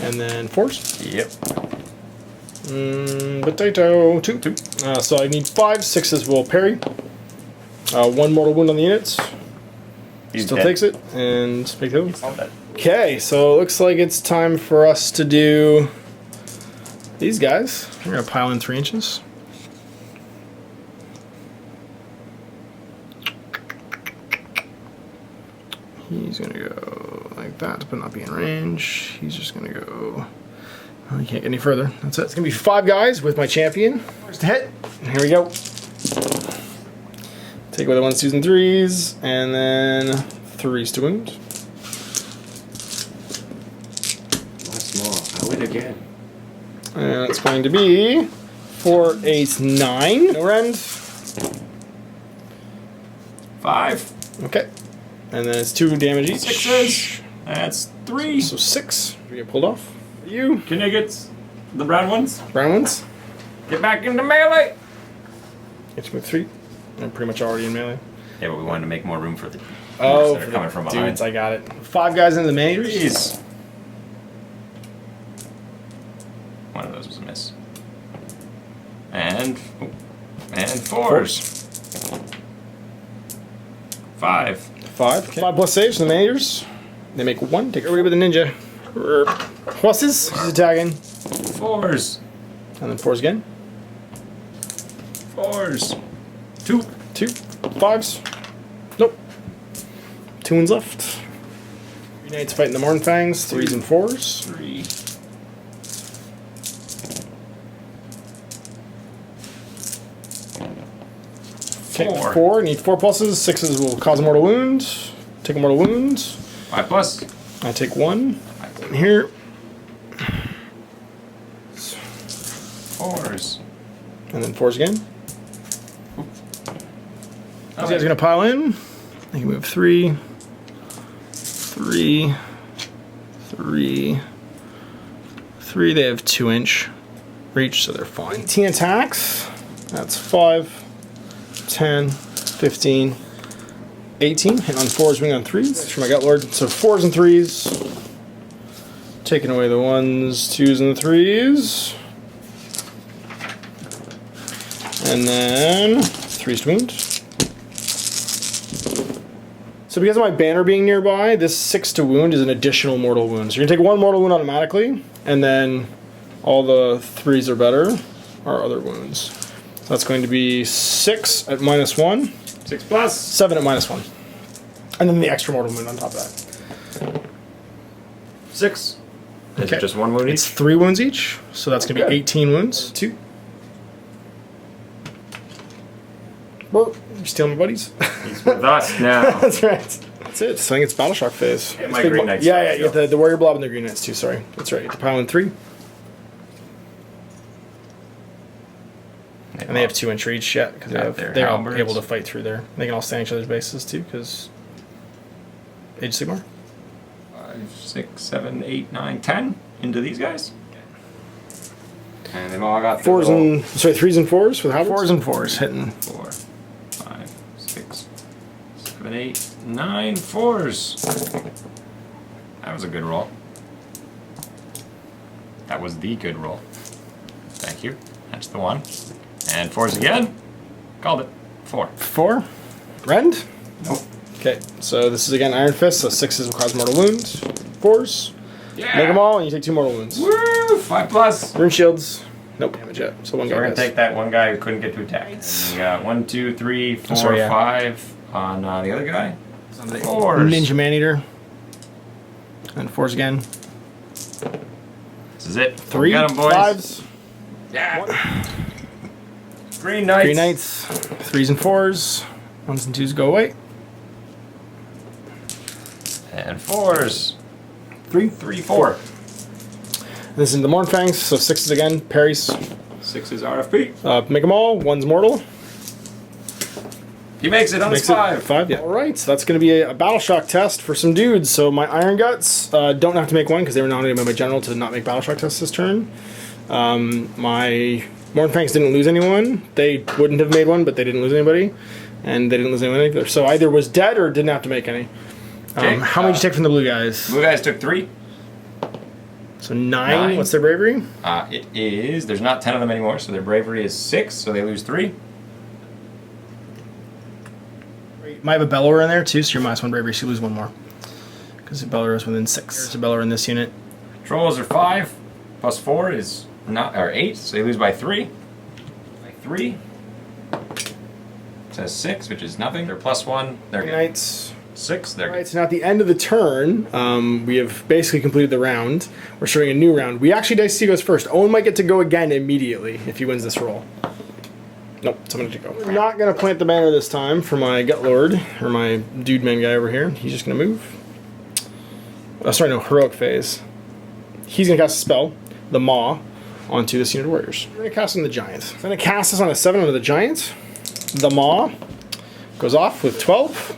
S1: And then 4s.
S2: Yep.
S1: Potato. 2. So I need 5. 6s will parry. 1 mortal wound on the units.
S2: He's
S1: Still
S2: dead.
S1: takes it and make those.
S2: All dead.
S1: Okay, so it looks like it's time for us to do these guys. We're gonna pile in 3 inches. He's gonna go like that, but not be in range. He's just gonna go. Oh, he can't get any further. That's it. It's gonna be 5 guys with my champion. First hit. Here we go. Take away the 1s, 2s, and 3s, and then 3s to wound.
S2: Once more. I win again.
S1: And it's going to be 4, 8, 9. No rend.
S2: 5.
S1: Okay. And then it's 2 damage each.
S2: 6s. That's 3.
S1: So 6. We get pulled off. You.
S2: Can you get the brown ones?
S1: Brown ones.
S2: Get back into melee.
S1: Get to move 3. I'm pretty much already in melee.
S2: Yeah, but we wanted to make more room for the
S1: Oh,
S2: that are coming from behind.
S1: dudes, I got it. 5 guys in the main.
S2: Jeez. One of those was a miss. And 4s. 5.
S1: 5. Okay. 5 plus saves, the managers. They make 1. Take everybody with the ninja. Horses. He's attacking.
S2: 4s.
S1: And then 4s again.
S2: 4s. 2.
S1: 2. 5s. Nope. 2 ones left. 3 knights fighting the Mornfangs. 3s and 4s.
S2: 3. 4.
S1: 4. Need 4 pluses. 6s will cause a mortal wound. Take a mortal wound.
S2: 5 plus.
S1: I take 1. In here.
S2: 4s.
S1: And then 4s again. These guys are going to pile in. They can move 3. 3. 3. 3. They have 2-inch reach, so they're fine. 18 attacks. That's 5, 10, 15, 18. Hit on 4s, wing on 3s. For my gut lord. So 4s and 3s. Taking away the 1s, 2s, and the 3s. And then 3s to wound. So because of my banner being nearby, this 6 to wound is an additional mortal wound. So you're gonna take 1 mortal wound automatically, and then all the 3s or better are other wounds. So that's going to be 6 at -1,
S2: 6 plus.
S1: 7 at -1. And then the extra mortal wound on top of that.
S2: 6. Is
S1: Okay.
S2: it just 1 wound
S1: It's
S2: each?
S1: 3 wounds each, so that's gonna be
S2: Okay.
S1: 18 wounds. 2. Well, you're stealing my buddies.
S2: He's with us now.
S1: That's right. That's it. So I think it's Battle Shock phase.
S2: Yeah, my
S1: It's big
S2: Green
S1: mo-
S2: Knights
S1: Yeah,
S2: stuff,
S1: you get the Warrior Blob and the Green Knights too, sorry. That's right. You have to pile in 3. And they have 2-inch reach yet, because
S2: Got their
S1: they're all
S2: halberds.
S1: able to fight through there. They can all stand each other's bases too, because Age of Sigmar.
S2: 5, 6, 7, 8, 9, 10 into these guys. And they've all got
S1: 3s and 4s for the halberds. 4s and 4s hitting.
S2: 4, 5, 6, 7, 8, 9 4s. That was a good roll. That was the good roll. Thank you. That's the one. And 4s again. Called it. 4.
S1: 4. Rend?
S2: Nope.
S1: Okay, so this is again Iron Fist, so 6s will cause mortal wounds. 4s.
S2: Yeah.
S1: Make them all, and you take 2 mortal wounds.
S2: Woo! 5+.
S1: Rune shields. Nope, damage yet. So one
S2: So
S1: guy
S2: we're gonna
S1: does.
S2: take that one guy who couldn't get to attack. And we got 1, 2, 3, 4,
S1: Sorry, yeah.
S2: 5 on the other guy.
S1: The
S2: 4s.
S1: Ninja Man-Eater. And 4s again.
S2: This is it.
S1: 3.
S2: We got him, boys.
S1: 5s.
S2: Yeah. Green Knights.
S1: 3 Knights. 3s and 4s. 1s and 2s go away.
S2: And 4s.
S1: 3.
S2: 3, 4.
S1: This is the Mornfangs, so 6s again. Parries.
S2: 6 is RFP.
S1: Make them all. 1's mortal.
S2: He makes it on his 5.
S1: 5, yeah. Alright, so that's going to be a Battle Shock test for some dudes. So my Iron Guts don't have to make one because they were nominated by my general to not make Battle Shock tests this turn. My Mornfangs didn't lose anyone. They wouldn't have made one, but they didn't lose anybody. And they didn't lose anyone either. So either was dead or didn't have to make any.
S2: Okay,
S1: how many did you take from the blue guys?
S2: Blue guys took 3.
S1: So 9. What's their bravery?
S2: It is, there's not 10 of them anymore, so their bravery is 6, so they lose 3.
S1: Might have a Bellower in there too, so you're -1 bravery, so you lose 1 more. Because the Bellower is within 6. There's a Bellower in this unit.
S2: Trolls are 5, plus 4 is not, or 8, so they lose by 3. By 3. It says 6, which is nothing. They're +1, they're good.
S1: Knights.
S2: 6, they're
S1: Alright,
S2: good.
S1: so now at the end of the turn, we have basically completed the round. We're starting a new round. We actually Dice C goes first. Owen might get to go again immediately if he wins this roll. Nope, someone to go. We're not going to plant the banner this time for my Gut Lord, or my Dude Man guy over here. He's just going to move. Oh, sorry, no, Heroic Phase. He's going to cast a spell, the Maw, onto this unit of warriors. We're going to cast on the Giant. I'm going to cast this on a 7 onto the Giant. The Maw goes off with 12.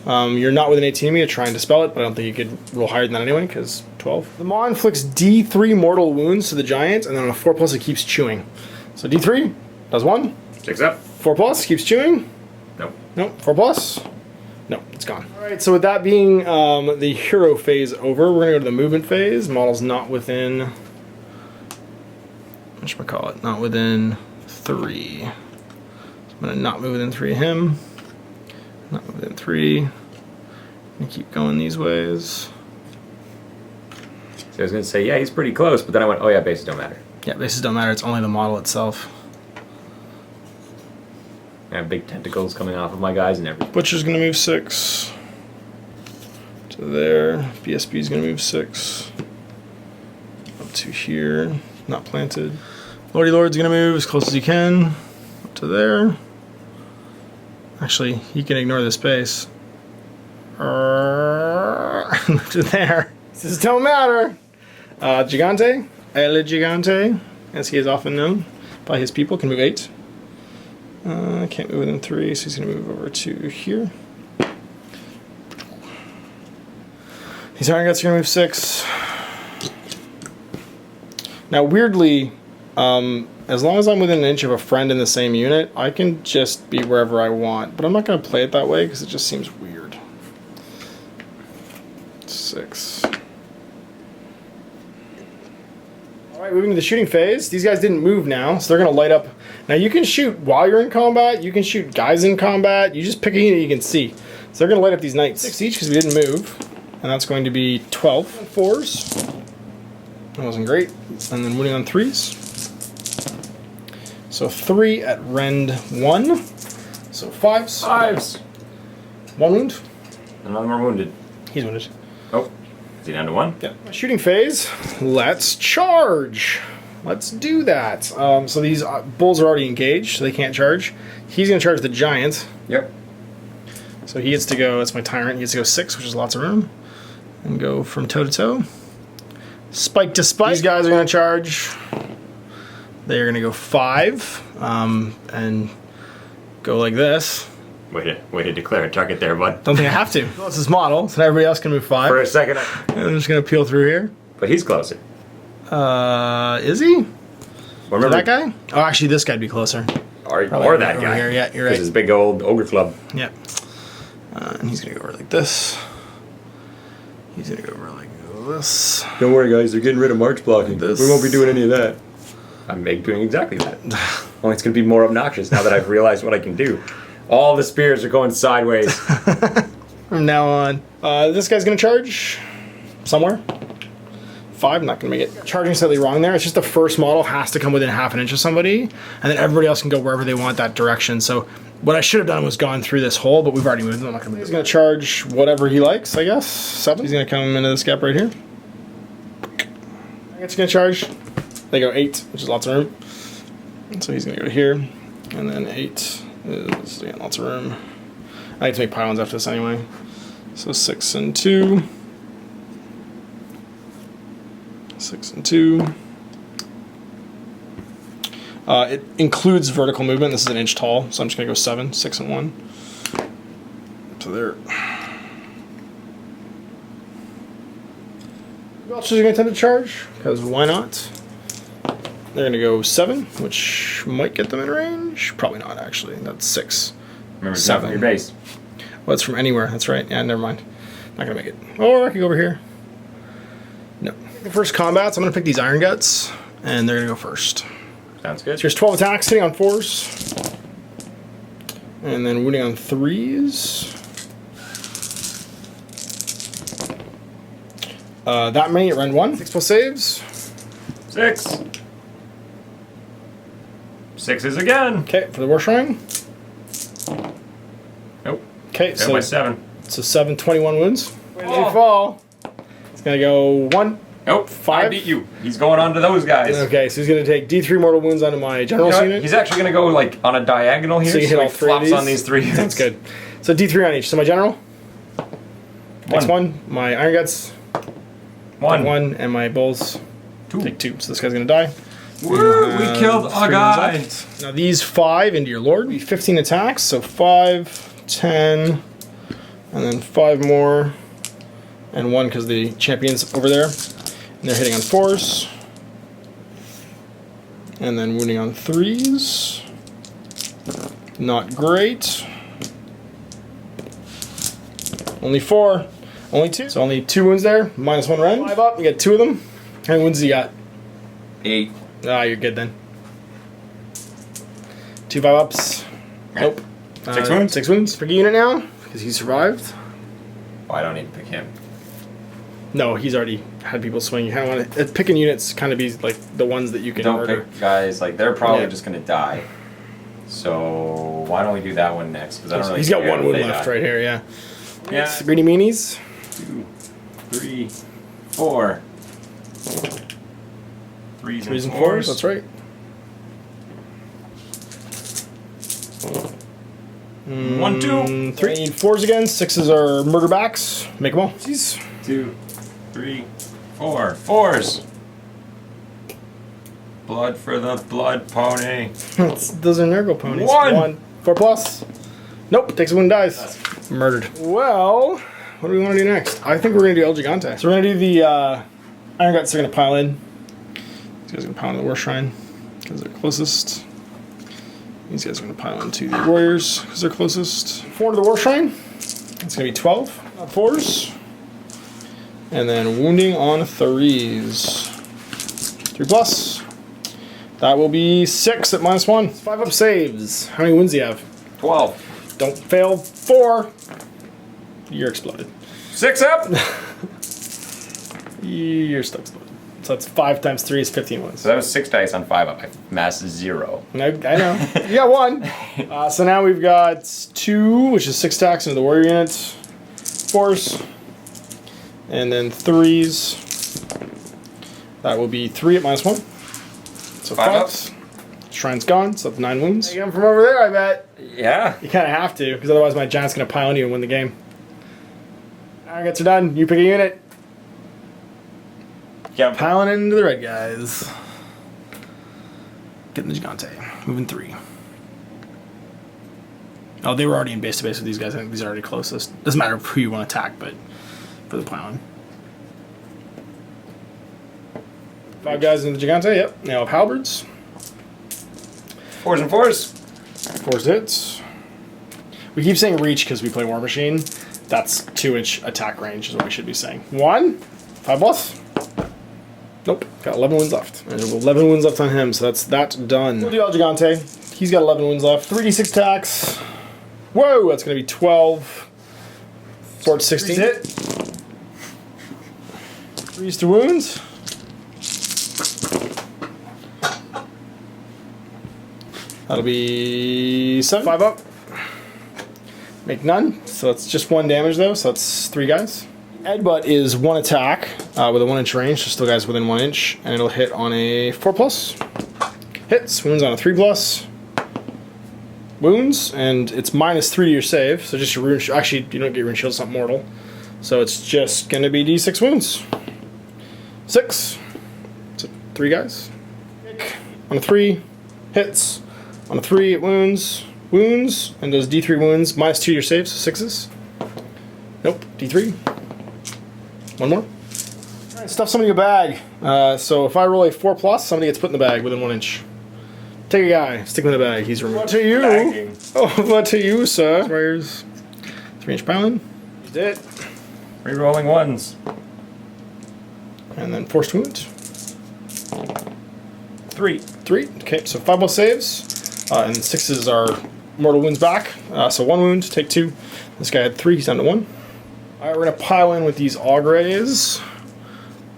S1: You're not within 18 of me to try and dispel it, but I don't think you could roll higher than that anyway, because 12. The Maw inflicts D3 mortal wounds to the Giant, and then on a 4+ it keeps chewing. So D3 does 1.
S2: 6 up.
S1: 4+ keeps chewing.
S2: Nope.
S1: Nope. 4+. No, it's gone. Alright, so with that being the hero phase over, we're going to go to the movement phase. Model's not within... whatchamacallit? Not within 3. So I'm going to not move within 3 of him. Not within 3. And keep going these ways.
S2: So I was going to say, yeah, he's pretty close, but then I went, oh yeah, bases don't matter.
S1: Yeah, bases don't matter. It's only the model itself.
S2: I have big tentacles coming off of my guys and everything.
S1: Butcher's going to move 6 to there. BSB's going to move 6 up to here. Not planted. Lordy Lord's going to move as close as he can up to there. Actually, he can ignore the space. Move to there. This don't matter. Gigante, El Gigante, as he is often known by his people, can move 8. Can't move within 3, so he's going to move over to here. These Iron Guts are going to move 6. Now, weirdly, as long as I'm within an inch of a friend in the same unit, I can just be wherever I want. But I'm not going to play it that way because it just seems weird. 6. Alright, moving to the shooting phase. These guys didn't move now, so they're going to light up. Now you can shoot while you're in combat, you can shoot guys in combat, you just pick a unit you can see. So they're going to light up these knights. 6 each because we didn't move. And that's going to be 12 4s. That wasn't great. And then winning on 3s. So 3 at rend 1. So 5s.
S2: 5s.
S1: 1 wound.
S2: None of them are wounded.
S1: He's wounded.
S2: Oh, is he down to 1?
S1: Yeah. Shooting phase. Let's charge. Let's do that. So these bulls are already engaged, so they can't charge. He's going to charge the giant.
S2: Yep.
S1: So he gets to go, that's my tyrant, he gets to go 6, which is lots of room. And go from toe to toe. Spike to spike. These guys are going to charge. They're going to go 5. And go like this.
S2: Way to declare a target there, bud.
S1: Don't think I have to. Well, it's this model, so now everybody else can move 5.
S2: For a second.
S1: And I'm just going to peel through here.
S2: But he's closer.
S1: Is he?
S2: Remember
S1: that guy? Oh, actually, this guy'd be closer.
S2: Or that
S1: over
S2: guy.
S1: here. Yeah, you're right.
S2: This is big old ogre club.
S1: Yeah. And he's going to go over like this. He's gonna go over like this.
S2: Don't worry, guys. They're getting rid of march blocking.
S1: This.
S2: We won't be doing any of that. I'm doing exactly that. Only it's going to be more obnoxious now that I've realized what I can do. All the spears are going sideways.
S1: From now on. This guy's going to charge somewhere. 5, not going to make it. Charging slightly wrong there. It's just the first model has to come within half an inch of somebody, and then everybody else can go wherever they want that direction. So what I should have done was gone through this hole, but we've already moved. I'm not going to. He's going to charge whatever he likes, I guess. 7. He's going to come into this gap right here. I guess he's going to charge. They go 8, which is lots of room. So he's going to go here, and then 8 is again lots of room. I like to make pylons after this anyway. So 6 and 2. 6 and 2. It includes vertical movement. This is an inch tall, so I'm just going to go 7, 6 and 1. So there. Who else is going to attempt to charge? Because why not? They're going to go 7, which might get them in range. Probably not, actually. That's 6.
S2: Remember, it's not from your base.
S1: Well, it's from anywhere. That's right. Yeah, never mind. Not going to make it. Or I could go over here. No. The first combats, I'm going to pick these Iron Guts, and they're going to go first.
S2: Sounds good.
S1: So here's 12 attacks, hitting on 4s. And then wounding on 3s. That many at round 1. 6 plus saves.
S2: 6. 6s again.
S1: Okay, for the War Shrine.
S2: Nope.
S1: Okay,
S2: So by 7.
S1: So 7, 21 wounds. When you fall, it's going to go 1.
S2: Nope.
S1: 5.
S2: I beat you. He's going on to those guys.
S1: Okay, so he's going to take D3 mortal wounds onto my general's unit.
S2: He's actually going to go like on a diagonal here.
S1: So you hit all
S2: he
S1: 3 of
S2: flops
S1: these?
S2: on these 3.
S1: That's good. So D3 on each. So my general takes 1. My Iron Guts 1, and my Bulls
S2: 2.
S1: take 2. So this guy's going to die.
S2: Woo! We killed a guy.
S1: Now these 5 into your Lord be 15 attacks. So 5, 10, and then 5 more, and 1 because the champion's over there. And they're hitting on 4s, and then wounding on 3s. Not great. Only 4. Only 2. So only 2 wounds there. Minus 1 rend. 5 up. You get 2 of them. How many wounds do you got?
S2: 8.
S1: Ah, you're good then. 2 5-ups. Nope.
S2: 6 wounds?
S1: 6 wounds. Pick a unit now, because he survived.
S2: Oh, I don't need to pick him.
S1: No, he's already had people swing. You kind of want to picking units, kind of be like the ones that you can
S2: Don't
S1: murder.
S2: pick guys, like they're probably
S1: Yeah.
S2: just going to die. So why don't we do that one next? Because I don't really
S1: He's got
S2: care
S1: 1
S2: if
S1: wound
S2: they
S1: left
S2: die.
S1: right here, yeah.
S2: Yeah.
S1: Greedy meanies.
S2: 2, 3, 4. 3s
S1: 3s and
S2: 4s.
S1: 4s, that's right.
S2: 1, 2.
S1: 3. I need 4s again. 6s are murder backs. Make them all.
S2: 2, 3, 4. 4s. Blood for the blood pony.
S1: Those are Nurgle ponies.
S2: 1.
S1: 4 plus. Nope, takes a wound and dies. Murdered. Well, what do we want to do next? I think we're going to do El Gigante. So we're going to do the Iron Guts are going to pile in. These guys are going to pile in the War Shrine because they're closest. These guys are going to pile into the Warriors because they're closest. 4 to the War Shrine. It's going to be 12 4s. And then wounding on 3s. 3 plus. That will be 6 at -1. 5 up saves. How many wounds do you have?
S2: 12.
S1: Don't fail. 4. You're exploded.
S2: 6 up.
S1: You're still exploded. So that's 5 times 3 is 15 wounds.
S2: So that was 6 dice on 5 up. I mass 0.
S1: I know. You got 1. So now we've got 2, which is 6 attacks into the warrior units. 4s. And then 3s. That will be 3 at -1. So
S2: 5
S1: 5s. Shrine's gone, so that's 9 wounds. You get them from over there, I bet.
S2: Yeah.
S1: You kind of have to, because otherwise my giant's going to pile on you and win the game. Iron Guts are done. You pick a unit.
S2: Yeah.
S1: Piling into the red guys. Getting the Gigante. Moving 3. Oh, they were already in base to base with these guys. I think these are already closest. Doesn't matter who you want to attack, but for the piling. 5 guys in the Gigante, yep. Now have halberds.
S2: 4s and 4s.
S1: 4s hits. We keep saying reach because we play War Machine. That's 2-inch attack range is what we should be saying. 1, 5 plus. Nope, got 11 wounds left. And 11 wounds left on him, so that's that done. We'll do El Gigante. He's got 11 wounds left. 3d6 attacks. Whoa, that's going to be 12. 4 to 16. Hit. 3s to wounds. That'll be 7. 5 up. Make none. So that's just 1 damage though, so that's 3 guys. Headbutt is 1 attack with a 1-inch range, so still guys within 1 inch, and it'll hit on a 4 plus. Hits, wounds on a 3 plus. Wounds, and it's -3 to your save, so just your rune actually you don't get rune shield, it's not mortal. So it's just gonna be D6 wounds. 6. So 3 guys. On a 3, hits. On a 3, it wounds, and does D3 wounds, -2 to your save, so 6s. Nope, D3. 1 more. Alright, stuff somebody in a bag. So if I roll a 4 plus, somebody gets put in the bag within 1 inch. Take a guy, stick him in the bag, he's removed. What to you? Bagging. Oh, what to you, sir? Where's 3-inch pylon? He's dead.
S2: Rerolling 1s.
S1: And then forced wound.
S2: 3.
S1: 3. Okay, so 5 plus saves. And 6s are mortal wounds back. So 1 wound, take 2. This guy had 3, he's down to 1. Alright, we're going to pile in with these Ogors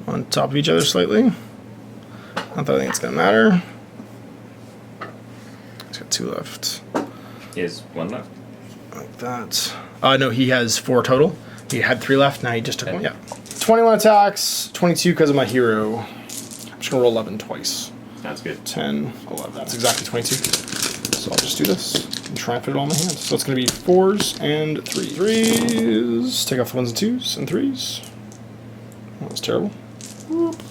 S1: on top of each other slightly. Not that I think it's going to matter. He's got 2 left.
S2: He has 1 left.
S1: Like that. No, he has 4 total. He had 3 left, now he just took 1. Yeah. 21 attacks, 22 because of my hero. I'm just going to roll 11 twice.
S2: That's good.
S1: 10, 11. That's exactly 22. So I'll just do this and try and fit it all in my hand. So it's going to be 4s and 3s. 3s. Take off the 1s and 2s and 3s. That was terrible. Whoop.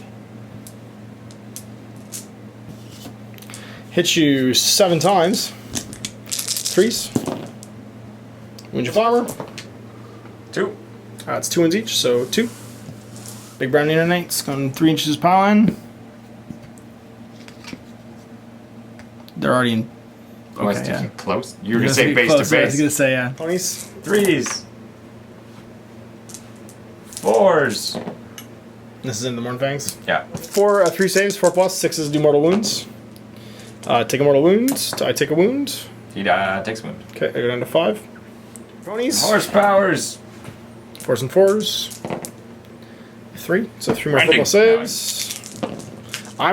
S1: Hit you 7 times. 3s. Wound your farmer.
S2: 2.
S1: It's 2 wounds each, so 2. Big brown Nanites going 3 inches pylon. They're already in.
S2: Okay,
S1: yeah.
S2: Close. You were going to say base to base.
S1: I was going to say, yeah. 20s.
S2: 3s. 4s.
S1: This is in the Mornfangs.
S2: Yeah.
S1: 3 saves, 4 plus, 6s do mortal wounds. Take a mortal wound. I take a wound.
S2: He takes a wound.
S1: Okay, I go down to 5. Ponies.
S2: Horsepowers.
S1: 4s and 4s. 3. So 3 more 4 plus saves. I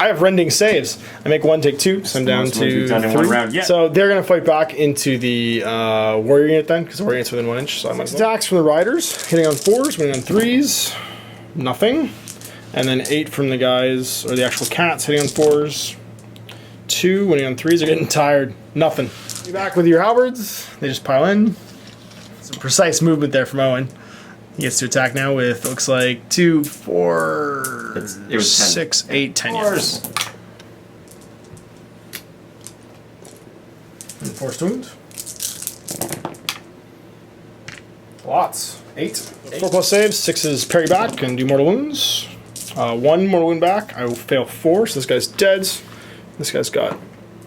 S1: have rending saves. I make 1, take 2, so I'm down to 3. So they're going to fight back into the warrior unit then, because the warrior unit's within 1 inch. So I'm attacks from the riders, hitting on 4s, hitting on 3s, nothing. And then 8 from the guys, or the actual cats, hitting on 4s. 2, winning on 3s, are getting tired, nothing. You back with your halberds, they just pile in. Some precise movement there from Owen. He gets to attack now with, looks like, 2, 4,
S2: it was
S1: 6, 8, 10 years. And forced wound. Lots. 8. 4 plus saves, 6 is parry back and do mortal wounds. 1 mortal wound back, I will fail 4, so this guy's dead. This guy's got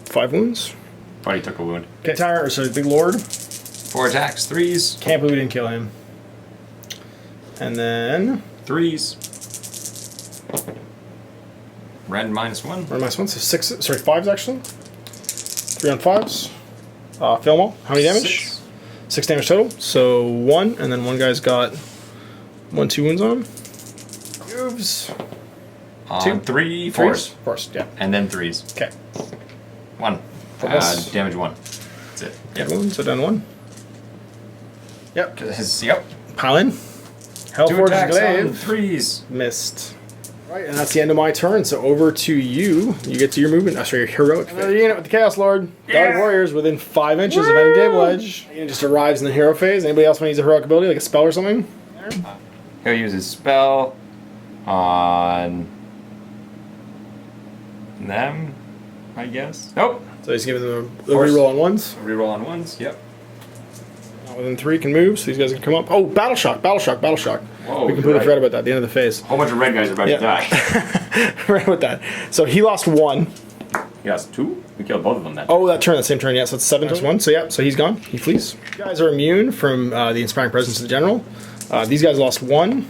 S1: 5 wounds.
S2: Thought he took a wound.
S1: Okay, Tyrant, sorry, Big Lord.
S2: 4 attacks, 3s.
S1: Can't believe we didn't kill him. And then
S2: 3s. Red -1.
S1: Red -1, so 6, sorry, 5s actually. 3 on 5s. Fail them all. How many damage? 6 damage total. So 1, and then one guy's got 1, 2 wounds on him. Moves. 2,
S2: 3, 4s.
S1: 4s, yeah.
S2: And then 3s.
S1: Okay.
S2: 1. Damage 1. That's it.
S1: Yep. 1, so down 1. Yep.
S2: Yep.
S1: Pile in.
S2: 2
S1: Hellforge's
S2: attacks
S1: Glaive.
S2: on 3s.
S1: Missed. Right, and that's the end of my turn, so over to you. You get to your movement. Sorry, your heroic. Another unit with the Chaos Lord. Yeah. God Warriors within 5 inches of any table edge. Unit just arrives in the hero phase. Anybody else want to use a heroic ability, like a spell or something?
S2: He'll use his spell on them, I guess. Nope.
S1: So he's giving them a reroll on 1s.
S2: Reroll on 1s, yep.
S1: Within 3 can move, so these guys can come up. Oh, Battle Shock, Battle Shock, Battle Shock.
S2: Whoa,
S1: we completely forgot about that at the end of the phase.
S2: A whole bunch of red guys are about to die.
S1: Right with that. So he lost 1.
S2: He has 2. We killed both of them then.
S1: Oh, that same turn, yeah. So it's 7 to 1. So yeah, so he's gone. He flees. You guys are immune from the Inspiring Presence of the General. These guys lost 1,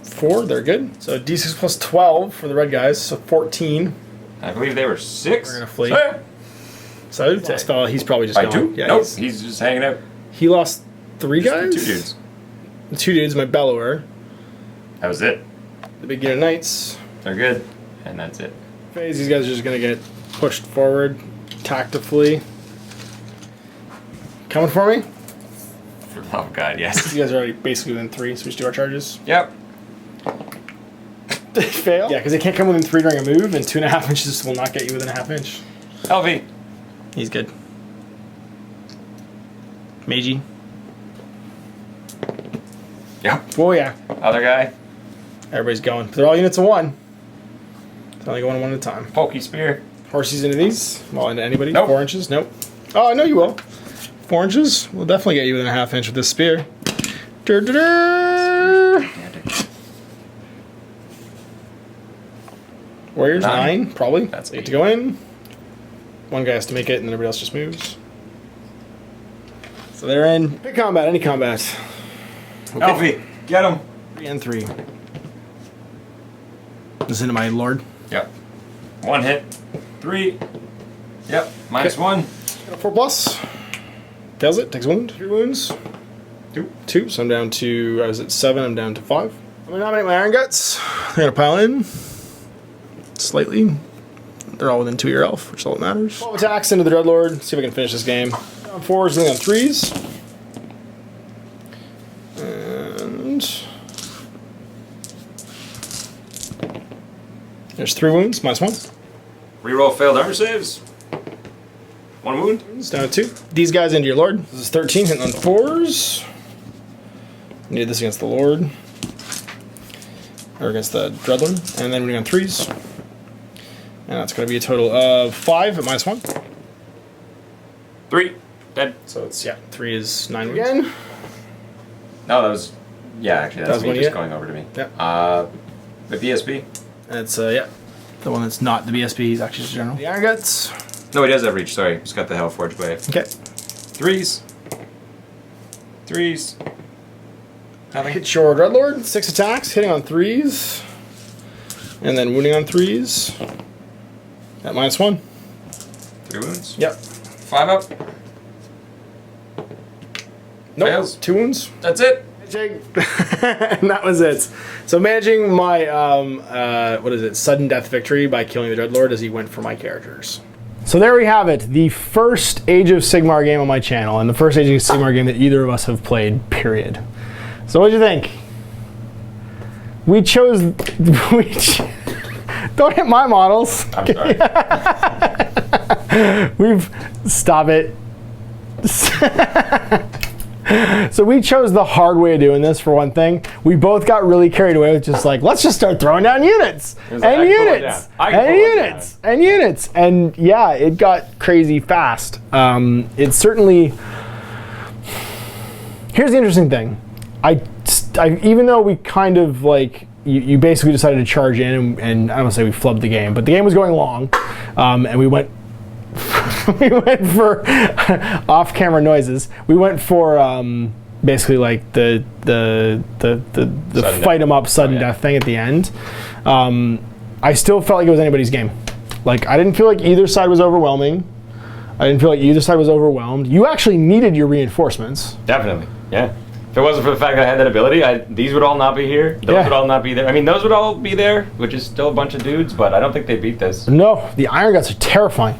S1: 4. They're good. So D6 plus 12 for the red guys. So 14.
S2: I believe they were 6.
S1: We're gonna flee.
S2: Hey.
S1: So this fella, he's probably just
S2: By
S1: gone.
S2: 2?
S1: Yeah,
S2: Nope. He's just hanging out.
S1: he lost 3
S2: Just
S1: guys.
S2: 2 dudes.
S1: The 2 dudes. My Bellower.
S2: That was it.
S1: The big unit knights.
S2: They're good. And that's it.
S1: Phase. These guys are just gonna get pushed forward, tactically. Coming for me.
S2: For the love of God, yes.
S1: You guys are already basically within 3, so we just do our charges.
S2: Yep.
S1: They fail. Yeah, because they can't come within 3 during a move, and 2.5 inches will not get you within a half inch.
S2: LV.
S1: He's good. Meiji.
S2: Yep.
S1: Oh yeah.
S2: Other guy.
S1: Everybody's going. They're all units of 1. They're only going 1 at a time.
S2: Pokey spear.
S1: Horses into these? Well, into anybody?
S2: Nope.
S1: 4 inches? Nope. Oh, I know you will. 4 inches? We'll definitely get you within a half inch with this spear. Dur, dur, dur. Warriors, 9, probably.
S2: That's
S1: 8 to
S2: 8.
S1: go in. One guy has to make it, and then everybody else just moves. So they're in. Pick combat, any combat. Okay.
S2: Elfie, get him.
S1: 3 and 3. This is into my lord.
S2: Yep. 1 hit. 3. Yep. Minus
S1: Okay.
S2: 1.
S1: Got a 4 plus. Fails it, takes a wound. 3 wounds. 2. So I'm down to, I was at 7, I'm down to 5. I'm gonna nominate my Iron Guts. They're gonna pile in. Slightly. They're all within 2 of your elf, which is all that matters. 12 attacks into the Dreadlord. See if I can finish this game. On 4s, then on 3s. And there's 3 wounds, -1.
S2: Reroll failed armor saves. 1 wound.
S1: It's down to 2. These guys into your Lord. This is 13, hitting on 4s. Need this against the Lord. Or against the Dreadlord. And then we're on 3s. And that's going to be a total of 5 at -1.
S2: 3. Dead.
S1: So it's, yeah, 3 is 9 again.
S2: No, that was... Yeah, actually,
S1: That
S2: that's
S1: was
S2: me
S1: one
S2: just
S1: you get?
S2: going over to me.
S1: Yep.
S2: The BSB.
S1: And it's, yeah, the one that's not the BSB, he's actually just general. The Iron Guts.
S2: No, he does have reach, sorry. He's got the Hellforge Blade.
S1: Okay.
S2: 3s. 3s. Nothing.
S1: Hit your Dreadlord. 6 attacks, hitting on 3s. And then wounding on 3s. At -1.
S2: 3 wounds.
S1: Yep.
S2: 5 up.
S1: Nope.
S2: Fails.
S1: 2 wounds.
S2: That's it.
S1: And that was it. So managing my, sudden death victory by killing the Dreadlord as he went for my characters. So there we have it, the first Age of Sigmar game on my channel, and the first Age of Sigmar game that either of us have played, period. So what'd you think? We chose, don't hit my models.
S2: I'm sorry.
S1: Stop it. So we chose the hard way of doing this, for one thing. We both got really carried away with just like, let's just start throwing down units. And units. And units. And units. And yeah, it got crazy fast. It certainly... Here's the interesting thing. I even though we kind of like, you basically decided to charge in, and I don't want to say we flubbed the game, but the game was going long, and we went we went for off-camera noises. We went for basically like the fight 'em up sudden death thing at the end. I still felt like it was anybody's game. Like, I didn't feel like either side was overwhelming. I didn't feel like either side was overwhelmed. You actually needed your reinforcements.
S2: Definitely, yeah. If it wasn't for the fact that I had that ability, these would all not be here. Those would all not be there. I mean, those would all be there, which is still a bunch of dudes, but I don't think they beat this.
S1: No, the Iron Guts are terrifying.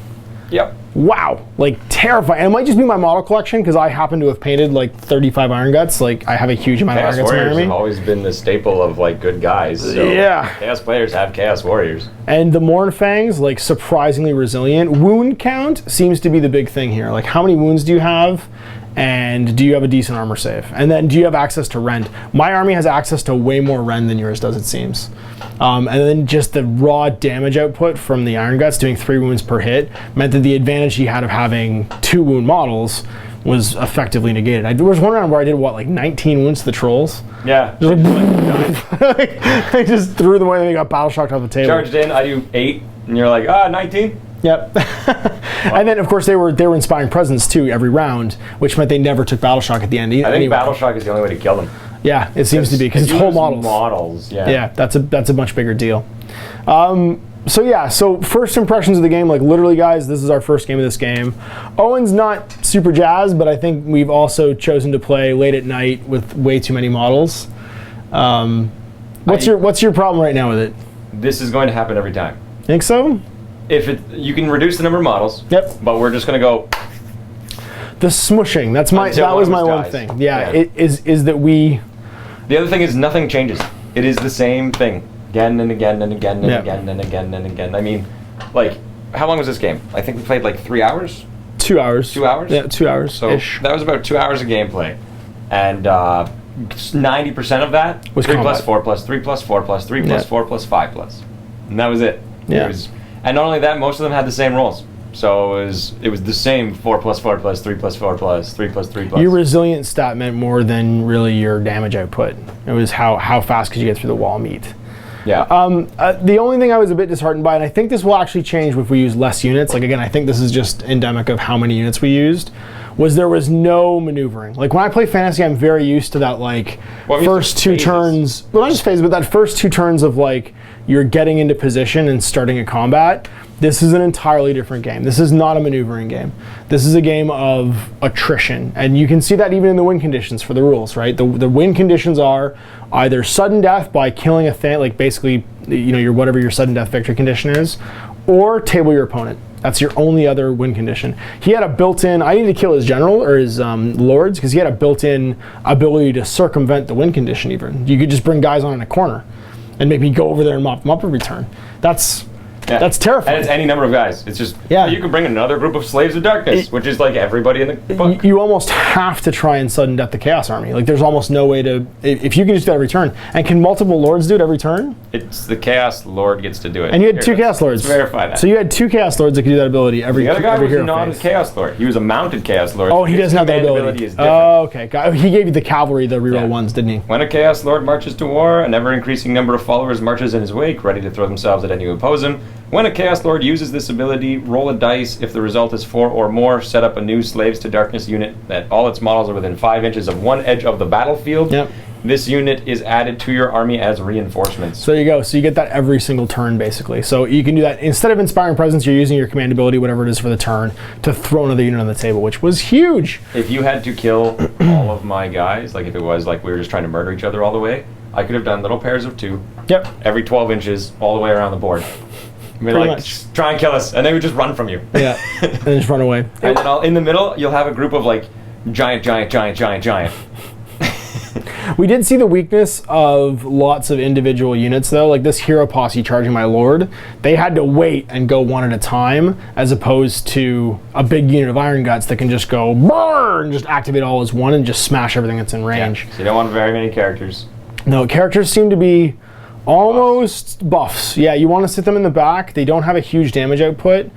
S2: Yep.
S1: Wow, like terrifying. And it might just be my model collection because I happen to have painted like 35 Iron Guts. Like, I have a huge amount of Iron Guts in my
S2: Warriors
S1: army.
S2: have always been the staple of like good guys. So
S1: yeah.
S2: Chaos players have Chaos Warriors.
S1: And the Mornfangs, like, surprisingly resilient. Wound count seems to be the big thing here. Like, how many wounds do you have? And do you have a decent armor save? And then do you have access to rend? My army has access to way more rend than yours does, it seems. And then just the raw damage output from the Iron Guts doing 3 wounds per hit meant that the advantage he had of having 2 wound models was effectively negated. I was wondering where I did, what, like 19 wounds to the trolls?
S2: Yeah.
S1: Just like, I just threw them away and they got battle shocked off the table.
S2: Charged in, I do 8, and you're like, 19?
S1: Yep. And then, of course, they were inspiring presence, too, every round, which meant they never took Battle Shock at the end.
S3: I think Battle Shock is the only way to kill them.
S1: Yeah, it seems to be, because it's whole
S3: models. Yeah.
S1: Yeah, that's a much bigger deal. So first impressions of the game, like literally, guys, this is our first game of this game. Owen's not super jazzed, but I think we've also chosen to play late at night with way too many models. What's your problem right now with it?
S3: This is going to happen every time.
S1: Think so?
S3: You can reduce the number of models.
S1: Yep.
S3: But we're just going to go.
S1: The smushing. That was my one thing. Yeah. It is that we.
S3: The other thing is nothing changes. It is the same thing again and again and again and again and again and again. I mean, like, how long was this game? I think we played like 3 hours.
S1: 2 hours.
S3: 2 hours.
S1: Yeah, 2 hours.
S3: So that was about 2 hours of gameplay, and 90% of that
S1: was
S3: 3
S1: combat.
S3: plus 4 plus 3 plus 4 plus 3 plus 4 plus 5 plus, and that was it.
S1: Yeah.
S3: And not only that, most of them had the same rolls. So it was the same 4 plus 4 plus 3 plus 4 plus 3 plus 3 plus.
S1: Your resilient stat meant more than really your damage output. It was how fast could you get through the wall meat.
S3: Yeah.
S1: The only thing I was a bit disheartened by, and I think this will actually change if we use less units, like again, I think this is just endemic of how many units we used, was there was no maneuvering. Like when I play fantasy, I'm very used to that first 2 turns, well not just phases, but that first 2 turns of like, you're getting into position and starting a combat. This is an entirely different game. This is not a maneuvering game. This is a game of attrition. And you can see that even in the win conditions for the rules, right? The win conditions are either sudden death by killing a thing, like basically, your whatever your sudden death victory condition is, or table your opponent. That's your only other win condition. He had a built-in, I need to kill his general or his lords, because he had a built-in ability to circumvent the win condition even. You could just bring guys on in a corner and make me go over there and mop them up every turn. That's terrifying.
S3: And it's any number of guys. It's just, you can bring another group of slaves of darkness, which is like everybody in the book.
S1: You almost have to try and sudden death the Chaos Army. Like there's almost no way to, if you can just do that every turn. And can multiple lords do it every turn?
S3: It's the Chaos Lord gets to do it.
S1: And you had 2 Chaos Lords.
S3: Let's verify that.
S1: So you had 2 Chaos Lords that could do that ability every
S3: The other guy was not a
S1: phase.
S3: Chaos Lord. He was a mounted Chaos Lord.
S1: Oh, he doesn't have that ability.
S3: Is different.
S1: Oh, okay. He gave you the cavalry, the reroll ones, didn't he?
S3: When a Chaos Lord marches to war, an ever-increasing number of followers marches in his wake, ready to throw themselves at any who oppose him. When a Chaos Lord uses this ability, roll a dice. If the result is 4 or more, set up a new Slaves to Darkness unit that all its models are within 5 inches of one edge of the battlefield.
S1: Yep.
S3: This unit is added to your army as reinforcements.
S1: So there you go. So you get that every single turn, basically. So you can do that. Instead of Inspiring Presence, you're using your command ability, whatever it is for the turn, to throw another unit on the table, which was huge.
S3: If you had to kill all of my guys, like if it was like we were just trying to murder each other all the way, I could have done little pairs of 2.
S1: Yep.
S3: Every 12 inches, all the way around the board. Be like, just try and kill us, and they would just run from you.
S1: Yeah, and just run away.
S3: And then in the middle, you'll have a group of like giant.
S1: We did see the weakness of lots of individual units, though. Like this hero posse charging my lord, they had to wait and go one at a time, as opposed to a big unit of Iron Guts that can just go burn, just activate all as one and just smash everything that's in range.
S3: Yeah. So you don't want very many characters.
S1: No, characters seem to be almost buffs. Yeah, you want to sit them in the back. They don't have a huge damage output.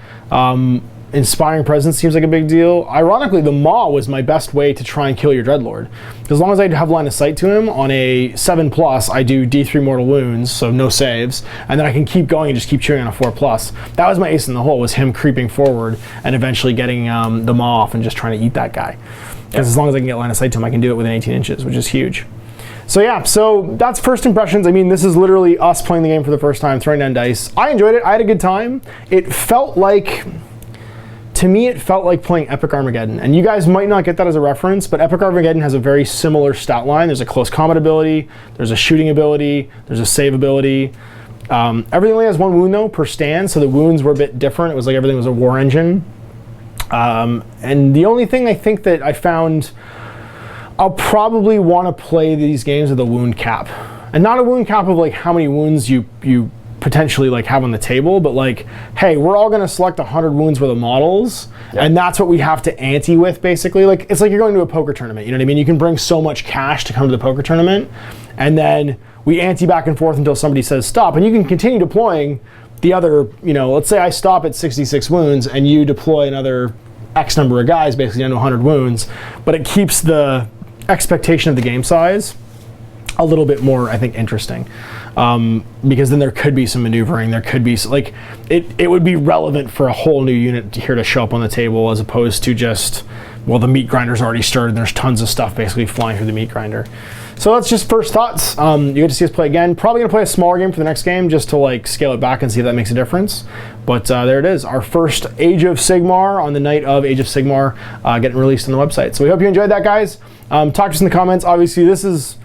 S1: Inspiring Presence seems like a big deal. Ironically, the Maw was my best way to try and kill your Dreadlord. As long as I have line of sight to him, on a 7+, I do D3 mortal wounds, so no saves, and then I can keep going and just keep chewing on a 4+. That was my ace in the hole, was him creeping forward and eventually getting the Maw off and just trying to eat that guy. Because as long as I can get line of sight to him, I can do it within 18 inches, which is huge. So yeah, so that's first impressions. I mean, this is literally us playing the game for the first time, throwing down dice. I enjoyed it. I had a good time. It felt like, to me, it felt like playing Epic Armageddon. And you guys might not get that as a reference, but Epic Armageddon has a very similar stat line. There's a close combat ability, there's a shooting ability, there's a save ability. Everything only has 1 wound though per stand, so the wounds were a bit different. It was like everything was a war engine. And the only thing I think that I found, I'll probably want to play these games with a wound cap. And not a wound cap of like how many wounds you potentially like have on the table, but like, hey, we're all gonna select 100 wounds worth of models, and that's what we have to ante with, basically. Like, it's like you're going to a poker tournament, you know what I mean? You can bring so much cash to come to the poker tournament, and then we ante back and forth until somebody says stop, and you can continue deploying the other, let's say I stop at 66 wounds, and you deploy another X number of guys, basically down to 100 wounds, but it keeps the expectation of the game size a little bit more, I think, interesting, because then there could be some maneuvering. There could be like it would be relevant for a whole new unit here to show up on the table, as opposed to just, well, the meat grinder's already started. There's tons of stuff basically flying through the meat grinder. So that's just first thoughts. You get to see us play again. Probably gonna play a smaller game for the next game, just to like scale it back and see if that makes a difference. But there it is, our first Age of Sigmar on the night of Age of Sigmar getting released on the website. So we hope you enjoyed that, guys. Talk to us in the comments. Obviously, this is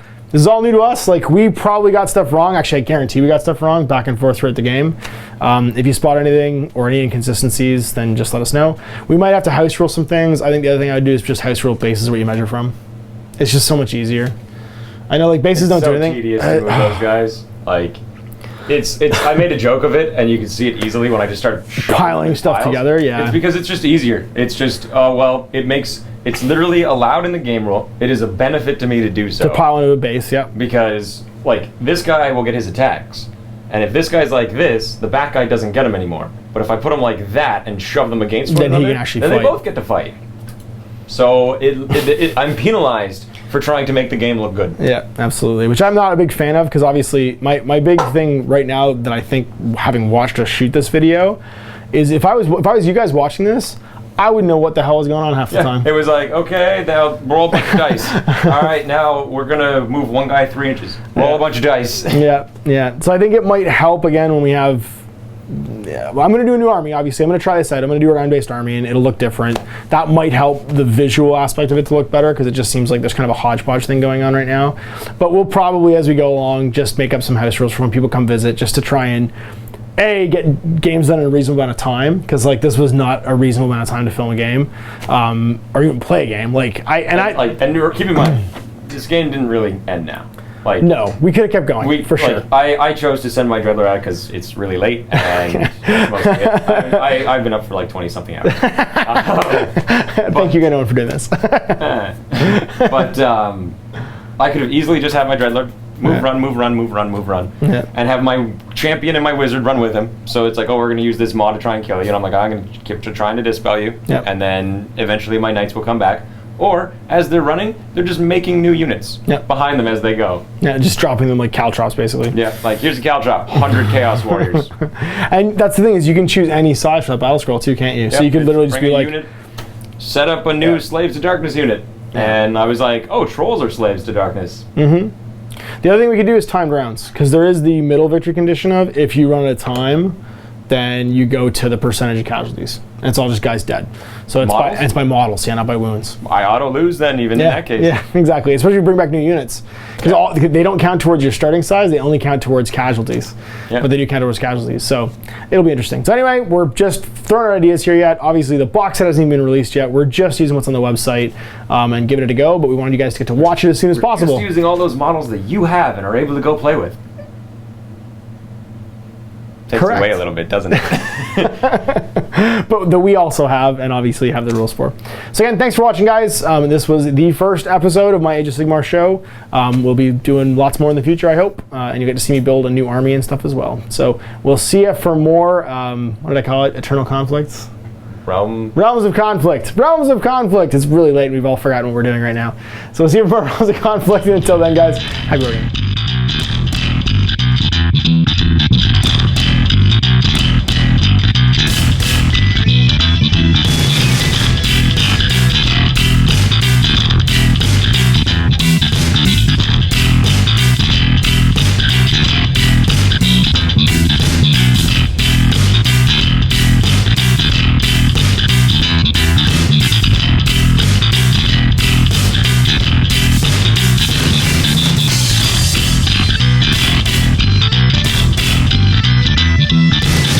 S1: all new to us. Like, we probably got stuff wrong. Actually, I guarantee we got stuff wrong back and forth throughout the game. If you spot anything or any inconsistencies, then just let us know. We might have to house rule some things. I think the other thing I would do is just house rule bases where you measure from. It's just so much easier. I know, like, bases don't do anything.
S3: It's so tedious to move those guys. Like, it's. I made a joke of it, and you can see it easily when I just start
S1: piling stuff together. Yeah,
S3: it's because it's just easier. It's just, well, it makes. It's literally allowed in the game rule. It is a benefit to me to do so.
S1: To pile into a base, yeah.
S3: Because, like, this guy will get his attacks. And if this guy's like this, the back guy doesn't get him anymore. But if I put him like that and shove them against one another,
S1: he can actually
S3: then
S1: fight.
S3: They both get to fight. So I'm penalized for trying to make the game look good.
S1: Yeah, absolutely. Which I'm not a big fan of, because obviously my big thing right now that I think, having watched us shoot this video, is if I was you guys watching this, I would know what the hell is going on half the time.
S3: It was like, okay, now roll a bunch of dice. All right, now we're gonna move one guy 3 inches. Roll a bunch of dice.
S1: Yeah. So I think it might help again when we have. Yeah, well, I'm going to do a new army, obviously. I'm going to try this out. I'm going to do a round-based army, and it'll look different. That might help the visual aspect of it to look better, because it just seems like there's kind of a hodgepodge thing going on right now. But we'll probably, as we go along, just make up some house rules for when people come visit, just to try and, A, get games done in a reasonable amount of time, because like this was not a reasonable amount of time to film a game, or even play a game.
S3: And keep in mind, this game didn't really end now. Like,
S1: no, we could have kept going, for sure.
S3: I chose to send my Dreadler out because it's really late, and I've been up for like 20-something hours.
S1: Thank you, Owen, for doing this.
S3: But I could have easily just had my Dreadler move, run, and have my champion and my wizard run with him. So it's like, oh, we're going to use this mod to try and kill you. And I'm like, I'm going to keep trying to dispel you, and then eventually my knights will come back. Or, as they're running, they're just making new units behind them as they go.
S1: Yeah, just dropping them like caltrops, basically.
S3: Yeah, like, here's a caltrop, 100 Chaos Warriors.
S1: And that's the thing, is you can choose any size for that battle scroll too, can't you?
S3: Yep,
S1: so you could literally just be like...
S3: Unit, set up a new Slaves to Darkness unit. And I was like, oh, trolls are Slaves to Darkness.
S1: The other thing we could do is timed rounds, because there is the middle victory condition of, if you run at a time, then you go to the percentage of casualties. And it's all just guys dead. So it's by models, not by wounds.
S3: I auto lose then, even in that case.
S1: Yeah, exactly. Especially if you bring back new units. Because they don't count towards your starting size, they only count towards casualties. But they do count towards casualties. So it'll be interesting. So anyway, we're just throwing our ideas here yet. Obviously, the box set hasn't even been released yet. We're just using what's on the website and giving it a go, but we wanted you guys to get to watch it as soon as possible.
S3: Just using all those models that you have and are able to go play with. Takes away a little bit, doesn't it?
S1: But that we also have, and obviously have the rules for. So again, thanks for watching, guys. This was the first episode of my Age of Sigmar show. We'll be doing lots more in the future, I hope. And you get to see me build a new army and stuff as well. So we'll see you for more, what did I call it? Eternal Conflicts? Realms of Conflict. Realms of Conflict. It's really late and we've all forgotten what we're doing right now. So we'll see you for more Realms of Conflict. And until then, guys, happy wargaming.